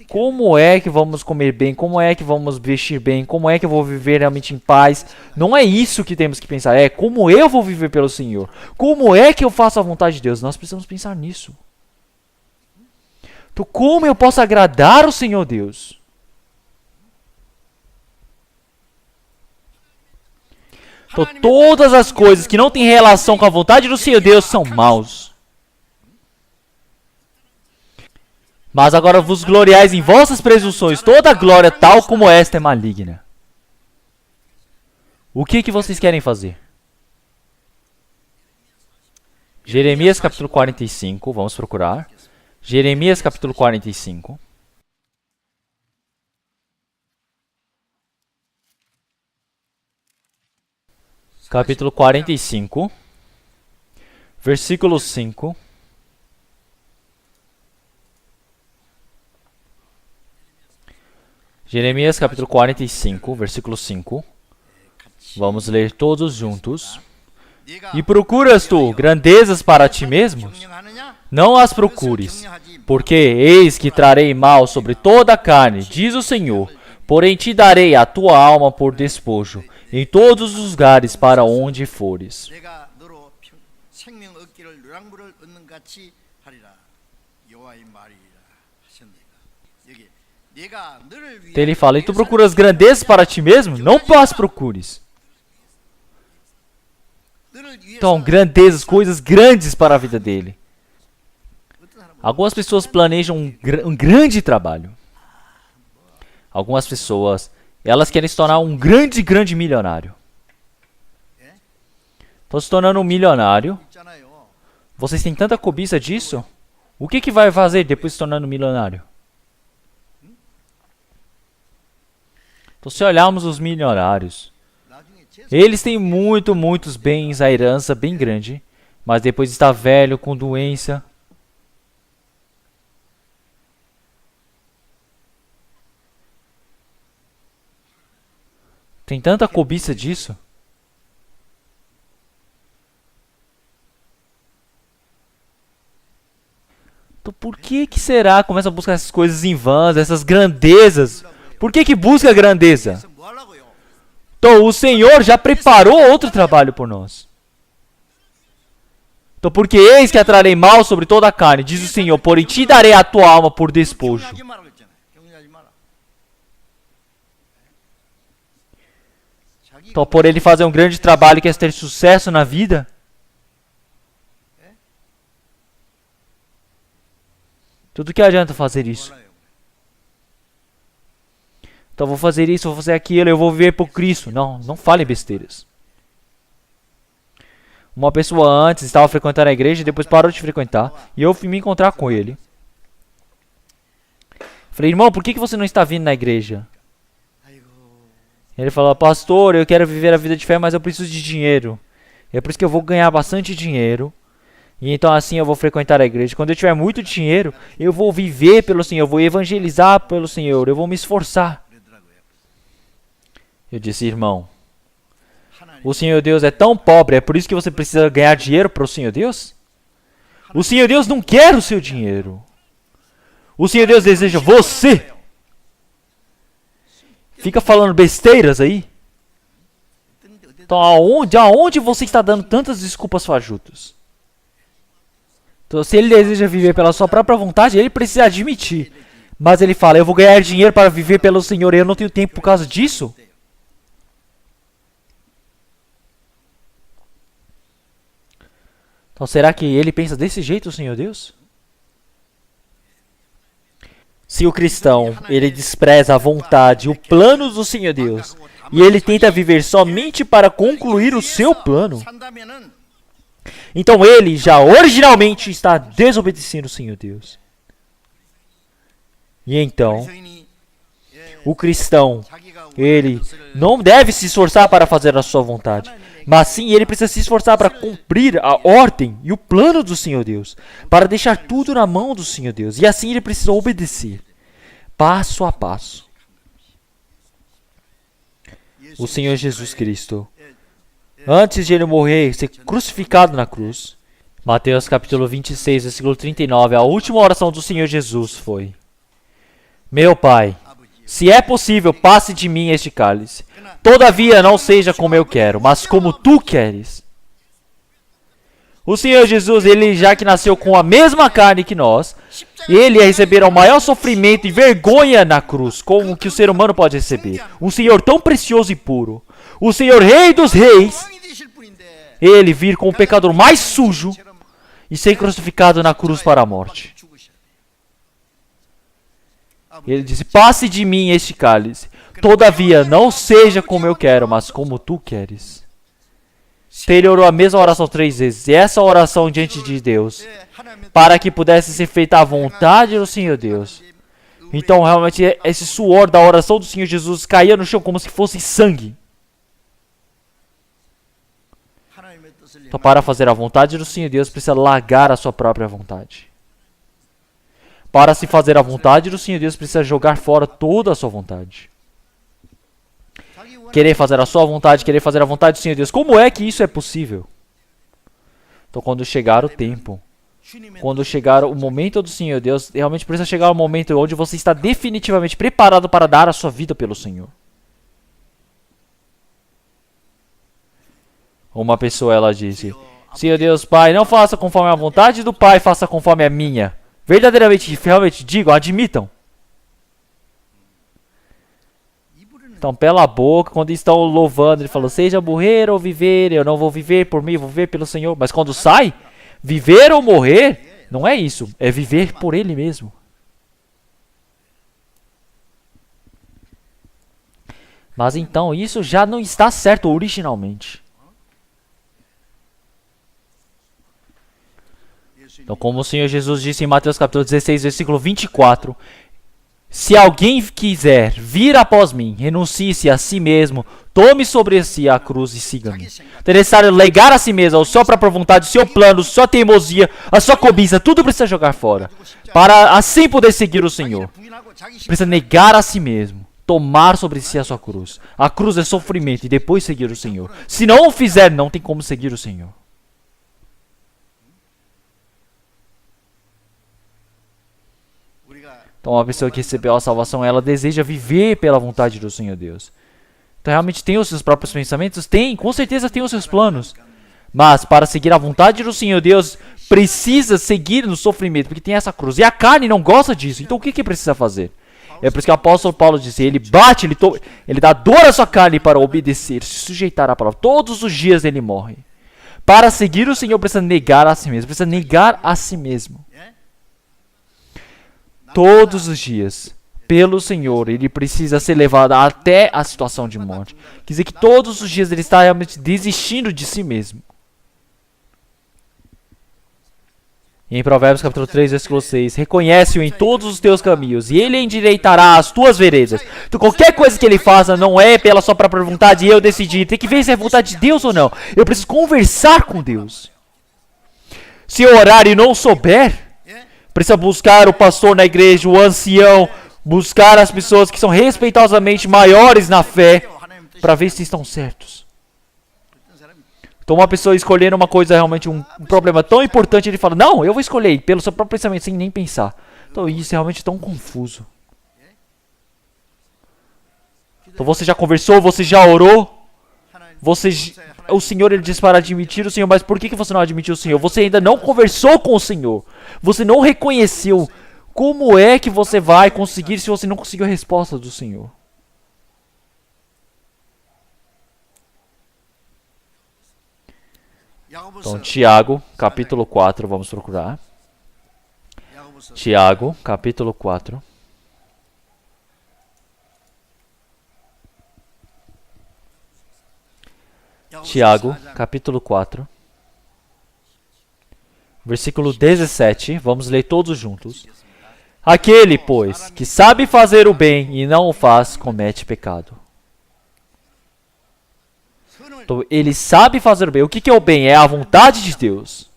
como é que vamos comer bem? Como é que vamos vestir bem? Como é que eu vou viver realmente em paz? Não é isso que temos que pensar. É como eu vou viver pelo Senhor. Como é que eu faço a vontade de Deus? Nós precisamos pensar nisso. Então como eu posso agradar o Senhor Deus? Então, todas as coisas que não têm relação com a vontade do Senhor Deus são maus. Mas agora vos gloriais em vossas presunções. Toda glória tal como esta é maligna. O que vocês querem fazer? Jeremias capítulo 45. Vamos procurar. Jeremias capítulo 45. Capítulo 45, versículo 5. Jeremias capítulo 45, versículo 5. Vamos ler todos juntos. E procuras tu grandezas para ti mesmo? Não as procures, porque eis que trarei mal sobre toda a carne, diz o Senhor. Porém te darei a tua alma por despojo, em todos os lugares para onde fores. Então ele fala, e tu procuras grandezas para ti mesmo? Não as procures. Então, grandezas, coisas grandes para a vida dele. Algumas pessoas planejam um grande trabalho. Algumas pessoas, elas querem se tornar um grande milionário. Estão se tornando um milionário. Vocês têm tanta cobiça disso? O que vai fazer depois de se tornando um milionário? Então, se olharmos os milionários, eles têm muitos bens, a herança bem grande, mas depois está velho, com doença. Tem tanta cobiça disso. Então por que será que começa a buscar essas coisas em vãs, essas grandezas? Por que busca grandeza? Então o Senhor já preparou outro trabalho por nós. Então porque eis que atrarei mal sobre toda a carne, diz o Senhor, porém te darei a tua alma por despojo. Então, por ele fazer um grande trabalho, quer ter sucesso na vida? Tudo que adianta fazer isso? Então, vou fazer isso, vou fazer aquilo, eu vou viver por Cristo. Não fale besteiras. Uma pessoa antes estava frequentando a igreja e depois parou de frequentar. E eu fui me encontrar com ele. Falei, irmão, por que você não está vindo na igreja? Ele fala, pastor, eu quero viver a vida de fé, mas eu preciso de dinheiro. É por isso que eu vou ganhar bastante dinheiro. E então assim eu vou frequentar a igreja. Quando eu tiver muito dinheiro, eu vou viver pelo Senhor, eu vou evangelizar pelo Senhor, eu vou me esforçar. Eu disse, irmão, o Senhor Deus é tão pobre, é por isso que você precisa ganhar dinheiro para o Senhor Deus? O Senhor Deus não quer o seu dinheiro. O Senhor Deus deseja você. Fica falando besteiras aí. Então aonde você está dando tantas desculpas fajutas? Então se ele deseja viver pela sua própria vontade, ele precisa admitir. Mas ele fala, eu vou ganhar dinheiro para viver pelo Senhor e eu não tenho tempo por causa disso? Então será que ele pensa desse jeito, o Senhor Deus? Se o cristão, ele despreza a vontade, o plano do Senhor Deus, e ele tenta viver somente para concluir o seu plano, então ele já originalmente está desobedecendo o Senhor Deus. E então, o cristão, ele não deve se esforçar para fazer a sua vontade, mas sim ele precisa se esforçar para cumprir a ordem e o plano do Senhor Deus, para deixar tudo na mão do Senhor Deus, e assim ele precisa obedecer, passo a passo. O Senhor Jesus Cristo, antes de ele morrer, ser crucificado na cruz, Mateus capítulo 26, versículo 39, a última oração do Senhor Jesus foi: Meu Pai, se é possível, passe de mim este cálice. Todavia, não seja como eu quero, mas como tu queres. O Senhor Jesus, ele já que nasceu com a mesma carne que nós, ele ia receber o maior sofrimento e vergonha na cruz, como que o ser humano pode receber. Um Senhor tão precioso e puro. O Senhor Rei dos Reis, ele vir com o pecador mais sujo e ser crucificado na cruz para a morte. Ele disse, passe de mim este cálice. Todavia, não seja como eu quero, mas como tu queres. Ele orou a mesma oração 3 vezes. E essa oração diante de Deus, para que pudesse ser feita a vontade do Senhor Deus. Então, realmente, esse suor da oração do Senhor Jesus caía no chão como se fosse sangue. Então, para fazer a vontade do Senhor Deus, precisa largar a sua própria vontade. Para se fazer a vontade do Senhor Deus, precisa jogar fora toda a sua vontade. Querer fazer a sua vontade, querer fazer a vontade do Senhor Deus. Como é que isso é possível? Então, quando chegar o tempo, quando chegar o momento do Senhor Deus, realmente precisa chegar o momento onde você está definitivamente preparado para dar a sua vida pelo Senhor. Uma pessoa, ela disse, Senhor Deus, Pai, não faça conforme a vontade do Pai, faça conforme a minha. Verdadeiramente, realmente digam, admitam. Então, pela boca, quando estão louvando, ele falou, seja morrer ou viver, eu não vou viver por mim, vou viver pelo Senhor. Mas quando sai, viver ou morrer, não é isso, é viver por Ele mesmo. Mas então, isso já não está certo originalmente. Então, como o Senhor Jesus disse em Mateus capítulo 16, versículo 24, se alguém quiser vir após mim, renuncie-se a si mesmo, tome sobre si a cruz e siga-me. É necessário legar a si mesmo, a sua própria vontade, o seu plano, a sua teimosia, a sua cobiça, tudo precisa jogar fora, para assim poder seguir o Senhor. Precisa negar a si mesmo, tomar sobre si a sua cruz. A cruz é sofrimento e depois seguir o Senhor. Se não o fizer, não tem como seguir o Senhor. Então, uma pessoa que recebeu a salvação, ela deseja viver pela vontade do Senhor Deus. Então, realmente tem os seus próprios pensamentos? Tem, com certeza tem os seus planos. Mas, para seguir a vontade do Senhor Deus, precisa seguir no sofrimento, porque tem essa cruz. E a carne não gosta disso, então o que precisa fazer? É por isso que o apóstolo Paulo diz, ele bate, ele dá dor à sua carne para obedecer, se sujeitar à palavra. Todos os dias ele morre. Para seguir o Senhor, precisa negar a si mesmo, precisa negar a si mesmo. Todos os dias, pelo Senhor, ele precisa ser levado até a situação de morte. Quer dizer que todos os dias ele está realmente desistindo de si mesmo. Em Provérbios capítulo 3, versículo 6, reconhece-o em todos os teus caminhos, e ele endireitará as tuas veredas. Então qualquer coisa que ele faça não é pela sua própria vontade e eu decidir. Tem que ver se é vontade de Deus ou não. Eu preciso conversar com Deus. Se eu orar e não souber, precisa buscar o pastor na igreja, o ancião, buscar as pessoas que são respeitosamente maiores na fé, para ver se estão certos. Então uma pessoa escolhendo uma coisa, realmente um problema tão importante, ele fala, não, eu vou escolher pelo seu próprio pensamento, sem nem pensar. Então isso é realmente tão confuso. Então você já conversou, você já orou, o Senhor ele diz para admitir o Senhor, mas por que você não admitiu o Senhor? Você ainda não conversou com o Senhor, você não reconheceu. Como é que você vai conseguir se você não conseguiu a resposta do Senhor? Então, Tiago, capítulo 4, vamos procurar. Tiago, capítulo 4. Tiago, capítulo 4. Versículo 17, vamos ler todos juntos. Aquele, pois, que sabe fazer o bem e não o faz, comete pecado. Então, ele sabe fazer o bem. O que é o bem? É a vontade de Deus.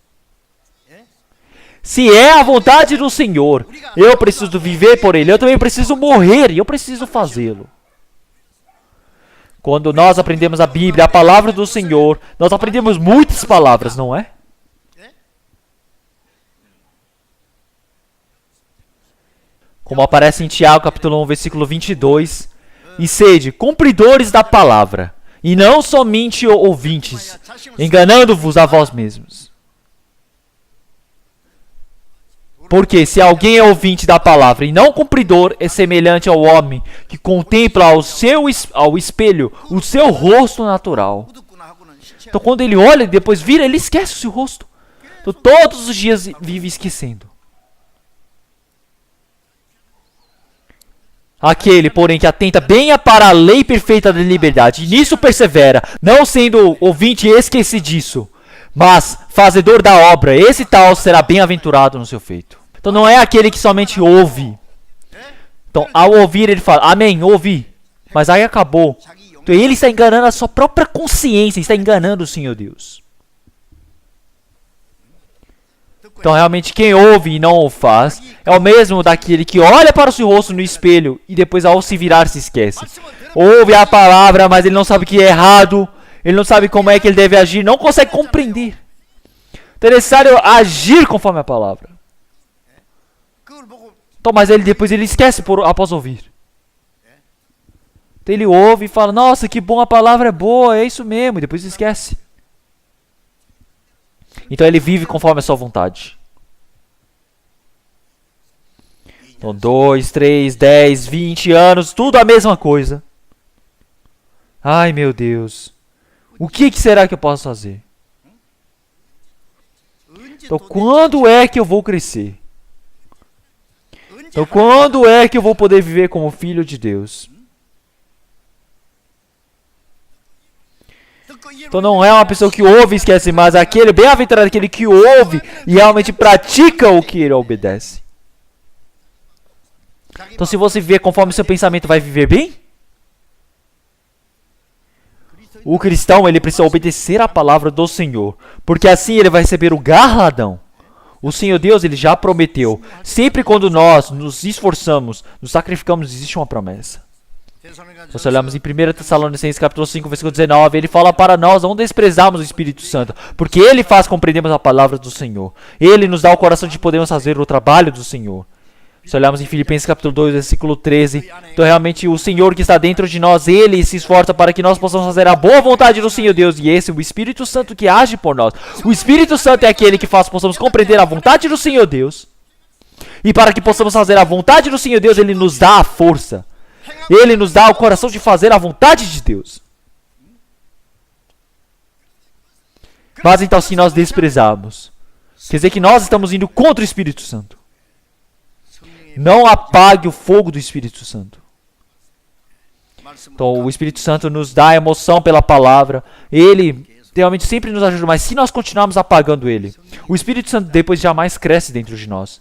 Se é a vontade do Senhor, eu preciso viver por Ele. Eu também preciso morrer e eu preciso fazê-lo. Quando nós aprendemos a Bíblia, a palavra do Senhor, nós aprendemos muitas palavras, não é? Como aparece em Tiago, capítulo 1, versículo 22. E sede cumpridores da palavra, e não somente ouvintes, enganando-vos a vós mesmos. Porque se alguém é ouvinte da palavra e não cumpridor, é semelhante ao homem que contempla ao espelho o seu rosto natural. Então quando ele olha e depois vira, ele esquece o seu rosto. Então todos os dias vive esquecendo. Aquele, porém, que atenta bem para a lei perfeita da liberdade, e nisso persevera, não sendo ouvinte esquecidiço, mas fazedor da obra, esse tal será bem-aventurado no seu feito. Então não é aquele que somente ouve. Então ao ouvir ele fala, amém, ouvi, mas aí acabou. Então ele está enganando a sua própria consciência, está enganando o Senhor Deus. Então realmente quem ouve e não o faz é o mesmo daquele que olha para o seu rosto no espelho e depois ao se virar se esquece. Ouve a palavra, mas ele não sabe que é errado, ele não sabe como é que ele deve agir, não consegue compreender. Então é necessário agir conforme a palavra. Então, mas depois ele esquece após ouvir. Então ele ouve e fala, nossa, que bom, a palavra é boa, é isso mesmo, e depois esquece. Então ele vive conforme a sua vontade. Então 2, 3, 10, 20 anos, tudo a mesma coisa. Ai meu Deus. O que será que eu posso fazer? Então quando é que eu vou crescer? Então quando é que eu vou poder viver como filho de Deus? Então não é uma pessoa que ouve e esquece, mas aquele bem-aventurado, aquele que ouve e realmente pratica o que ele obedece. Então se você viver conforme o seu pensamento, vai viver bem? O cristão, ele precisa obedecer a palavra do Senhor, porque assim ele vai receber o galardão. O Senhor Deus, ele já prometeu. Sempre quando nós nos esforçamos, nos sacrificamos, existe uma promessa. Nós olhamos em 1 Tessalonicenses capítulo 5, versículo 19, ele fala para nós não desprezarmos o Espírito Santo, porque ele faz compreendermos a palavra do Senhor. Ele nos dá o coração de podermos fazer o trabalho do Senhor. Se olharmos em Filipenses capítulo 2, versículo 13, então realmente o Senhor que está dentro de nós, ele se esforça para que nós possamos fazer a boa vontade do Senhor Deus, e esse é o Espírito Santo que age por nós. O Espírito Santo é aquele que faz que possamos compreender a vontade do Senhor Deus, e para que possamos fazer a vontade do Senhor Deus, ele nos dá a força. Ele nos dá o coração de fazer a vontade de Deus. Mas então se nós desprezarmos, quer dizer que nós estamos indo contra o Espírito Santo. Não apague o fogo do Espírito Santo. Então o Espírito Santo nos dá emoção pela palavra. Ele realmente sempre nos ajuda, mas se nós continuarmos apagando ele, o Espírito Santo depois jamais cresce dentro de nós.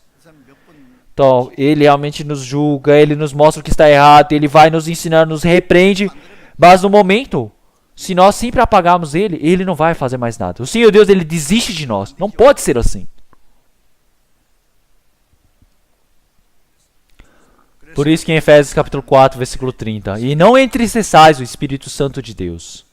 Então, ele realmente nos julga, ele nos mostra o que está errado, ele vai nos ensinando, nos repreende, mas no momento, se nós sempre apagarmos ele, ele não vai fazer mais nada. O Senhor Deus, ele desiste de nós. Não pode ser assim. Por isso que em Efésios capítulo 4, versículo 30, e não entristeçais o Espírito Santo de Deus,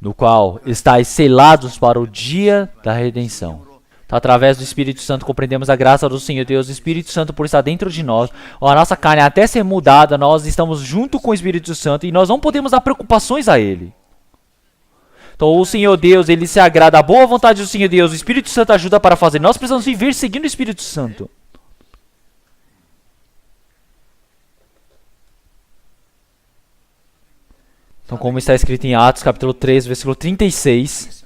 no qual estáis selados para o dia da redenção. Então, através do Espírito Santo compreendemos a graça do Senhor Deus. O Espírito Santo, por estar dentro de nós, a nossa carne até ser mudada, nós estamos junto com o Espírito Santo e nós não podemos dar preocupações a Ele. Então o Senhor Deus, ele se agrada à boa vontade do Senhor Deus. O Espírito Santo ajuda para fazer. Nós precisamos viver seguindo o Espírito Santo. Então, como está escrito em Atos capítulo 3, versículo 36.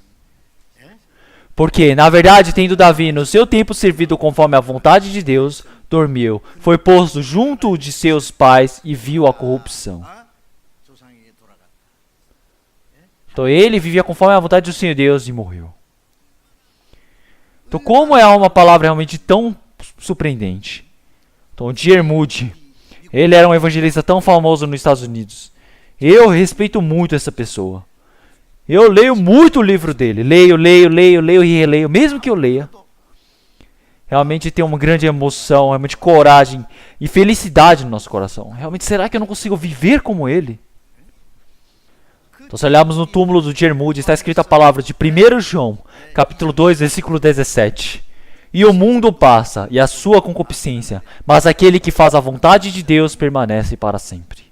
Porque, na verdade, tendo Davi no seu tempo servido conforme a vontade de Deus, dormiu, foi posto junto de seus pais e viu a corrupção. Então ele vivia conforme a vontade do Senhor Deus e morreu. Então como é uma palavra realmente tão surpreendente? Então J.R. Moody, ele era um evangelista tão famoso nos Estados Unidos. Eu respeito muito essa pessoa. Eu leio muito o livro dele. Leio e releio. Mesmo que eu leia, realmente tem uma grande emoção, realmente coragem e felicidade no nosso coração. Realmente, será que eu não consigo viver como ele? Então, se olharmos no túmulo do J.R. Moody, está escrita a palavra de 1 João, capítulo 2, versículo 17. E o mundo passa, e a sua concupiscência, mas aquele que faz a vontade de Deus permanece para sempre.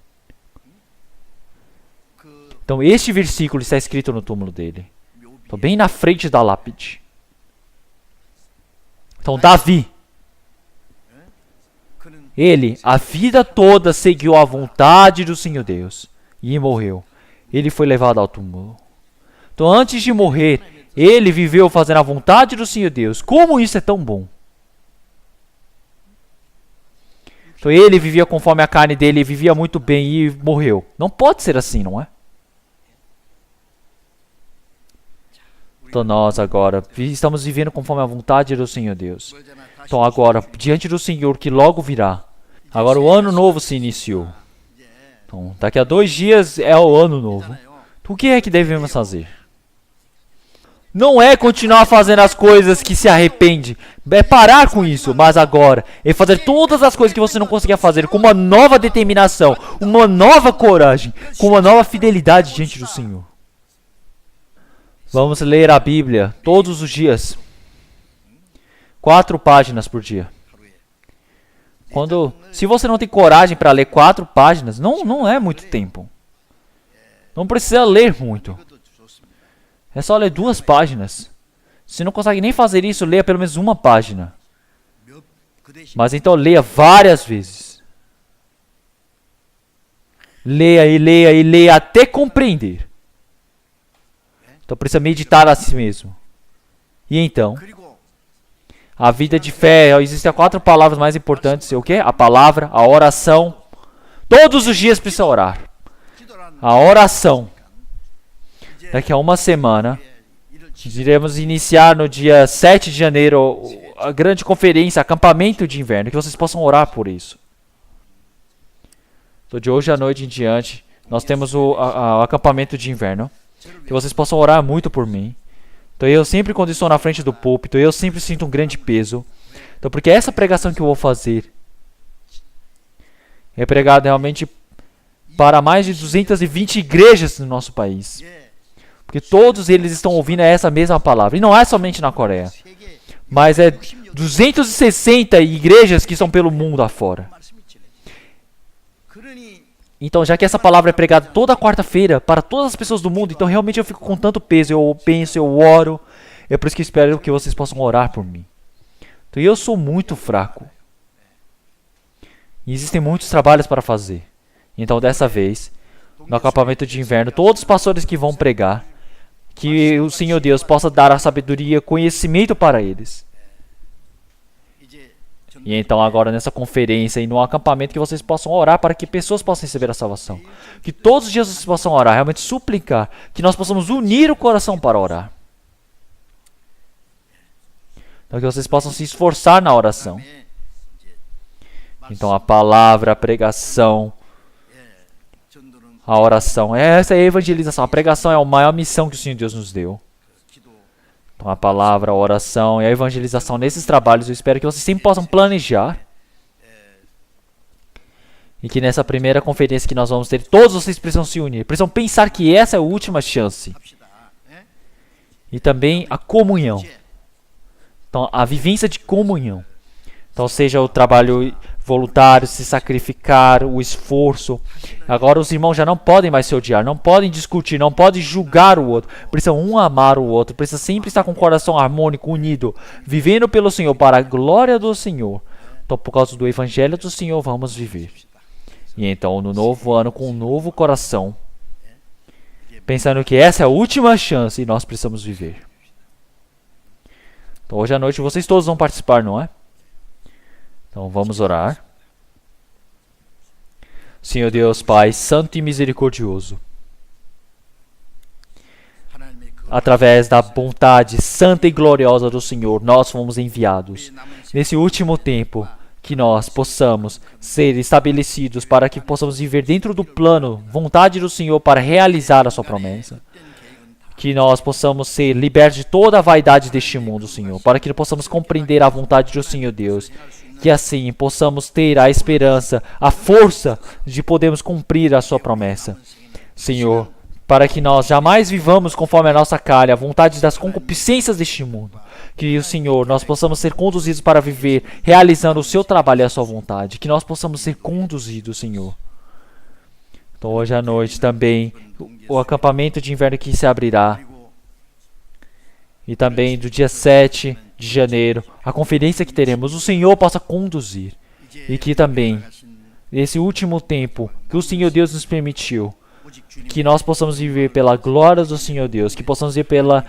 Então, este versículo está escrito no túmulo dele. Então, bem na frente da lápide. Então, Davi, ele, a vida toda, seguiu a vontade do Senhor Deus e morreu. Ele foi levado ao túmulo. Então, antes de morrer, ele viveu fazendo a vontade do Senhor Deus. Como isso é tão bom? Então, ele vivia conforme a carne dele, vivia muito bem e morreu. Não pode ser assim, não é? Então, nós agora estamos vivendo conforme a vontade do Senhor Deus. Então, agora, diante do Senhor que logo virá, agora o ano novo se iniciou. Então, daqui a 2 dias é o ano novo. Então, o que é que devemos fazer? Não é continuar fazendo as coisas que se arrepende. É parar com isso. Mas agora é fazer todas as coisas que você não conseguia fazer com uma nova determinação, uma nova coragem, com uma nova fidelidade diante do Senhor. Vamos ler a Bíblia todos os dias. 4 páginas por dia. Se você não tem coragem para ler 4 páginas, não é muito tempo. Não precisa ler muito. É só ler 2 páginas. Se não consegue nem fazer isso, leia pelo menos 1 página. Mas então leia várias vezes. Leia e leia até compreender. Então precisa meditar a si mesmo. E então, a vida de fé, existem 4 palavras mais importantes. O quê? A palavra, a oração. Todos os dias precisa orar. A oração. Daqui a 1 semana, iremos iniciar no dia 7 de janeiro a grande conferência, acampamento de inverno, que vocês possam orar por isso. Então, de hoje à noite em diante, nós temos o acampamento de inverno, que vocês possam orar muito por mim. Então eu sempre, quando estou na frente do púlpito, eu sempre sinto um grande peso. Então, porque essa pregação que eu vou fazer é pregada realmente para mais de 220 igrejas no nosso país. Porque todos eles estão ouvindo essa mesma palavra. E não é somente na Coreia, mas é 260 igrejas que estão pelo mundo afora. Então, já que essa palavra é pregada toda quarta-feira para todas as pessoas do mundo, então realmente eu fico com tanto peso, eu penso, eu oro. É por isso que eu espero que vocês possam orar por mim. Então, eu sou muito fraco. E existem muitos trabalhos para fazer. Então, dessa vez, no acampamento de inverno, todos os pastores que vão pregar, que o Senhor Deus possa dar a sabedoria, conhecimento para eles. E então agora nessa conferência e no acampamento que vocês possam orar para que pessoas possam receber a salvação. Que todos os dias vocês possam orar, realmente suplicar, que nós possamos unir o coração para orar. Então que vocês possam se esforçar na oração. Então a palavra, a pregação, a oração, essa é a evangelização. A pregação é a maior missão que o Senhor Deus nos deu. Então a palavra, a oração e a evangelização nesses trabalhos, eu espero que vocês sempre possam planejar. E que nessa primeira conferência que nós vamos ter, todos vocês precisam se unir. Precisam pensar que essa é a última chance. E também a comunhão. Então a vivência de comunhão. Então seja o trabalho voluntário, se sacrificar, o esforço. Agora os irmãos já não podem mais se odiar, não podem discutir, não podem julgar o outro. Precisam um amar o outro, precisam sempre estar com o coração harmônico, unido, vivendo pelo Senhor, para a glória do Senhor. Então por causa do Evangelho do Senhor vamos viver. E então no novo ano com um novo coração, pensando que essa é a última chance e nós precisamos viver. Então hoje à noite vocês todos vão participar, não é? Então vamos orar. Senhor Deus, Pai santo e misericordioso, através da vontade santa e gloriosa do Senhor, nós fomos enviados nesse último tempo, que nós possamos ser estabelecidos para que possamos viver dentro do plano, vontade do Senhor para realizar a sua promessa. Que nós possamos ser libertos de toda a vaidade deste mundo, Senhor, para que possamos compreender a vontade do Senhor Deus. Que assim possamos ter a esperança, a força de podermos cumprir a sua promessa. Senhor, para que nós jamais vivamos conforme a nossa carne, a vontade das concupiscências deste mundo. Que o Senhor, nós possamos ser conduzidos para viver, realizando o seu trabalho e a sua vontade. Que nós possamos ser conduzidos, Senhor. Então hoje à noite também, o acampamento de inverno que se abrirá. E também do dia 7 de janeiro, a conferência que teremos, o Senhor possa conduzir. E que também, nesse último tempo que o Senhor Deus nos permitiu, que nós possamos viver pela glória do Senhor Deus, que possamos viver pela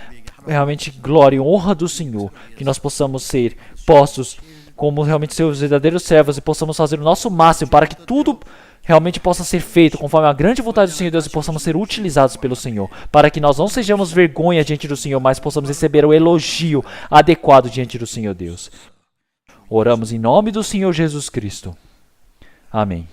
realmente glória e honra do Senhor, que nós possamos ser postos como realmente seus verdadeiros servos e possamos fazer o nosso máximo para que tudo realmente possa ser feito conforme a grande vontade do Senhor Deus e possamos ser utilizados pelo Senhor, para que nós não sejamos vergonha diante do Senhor, mas possamos receber o elogio adequado diante do Senhor Deus. Oramos em nome do Senhor Jesus Cristo. Amém.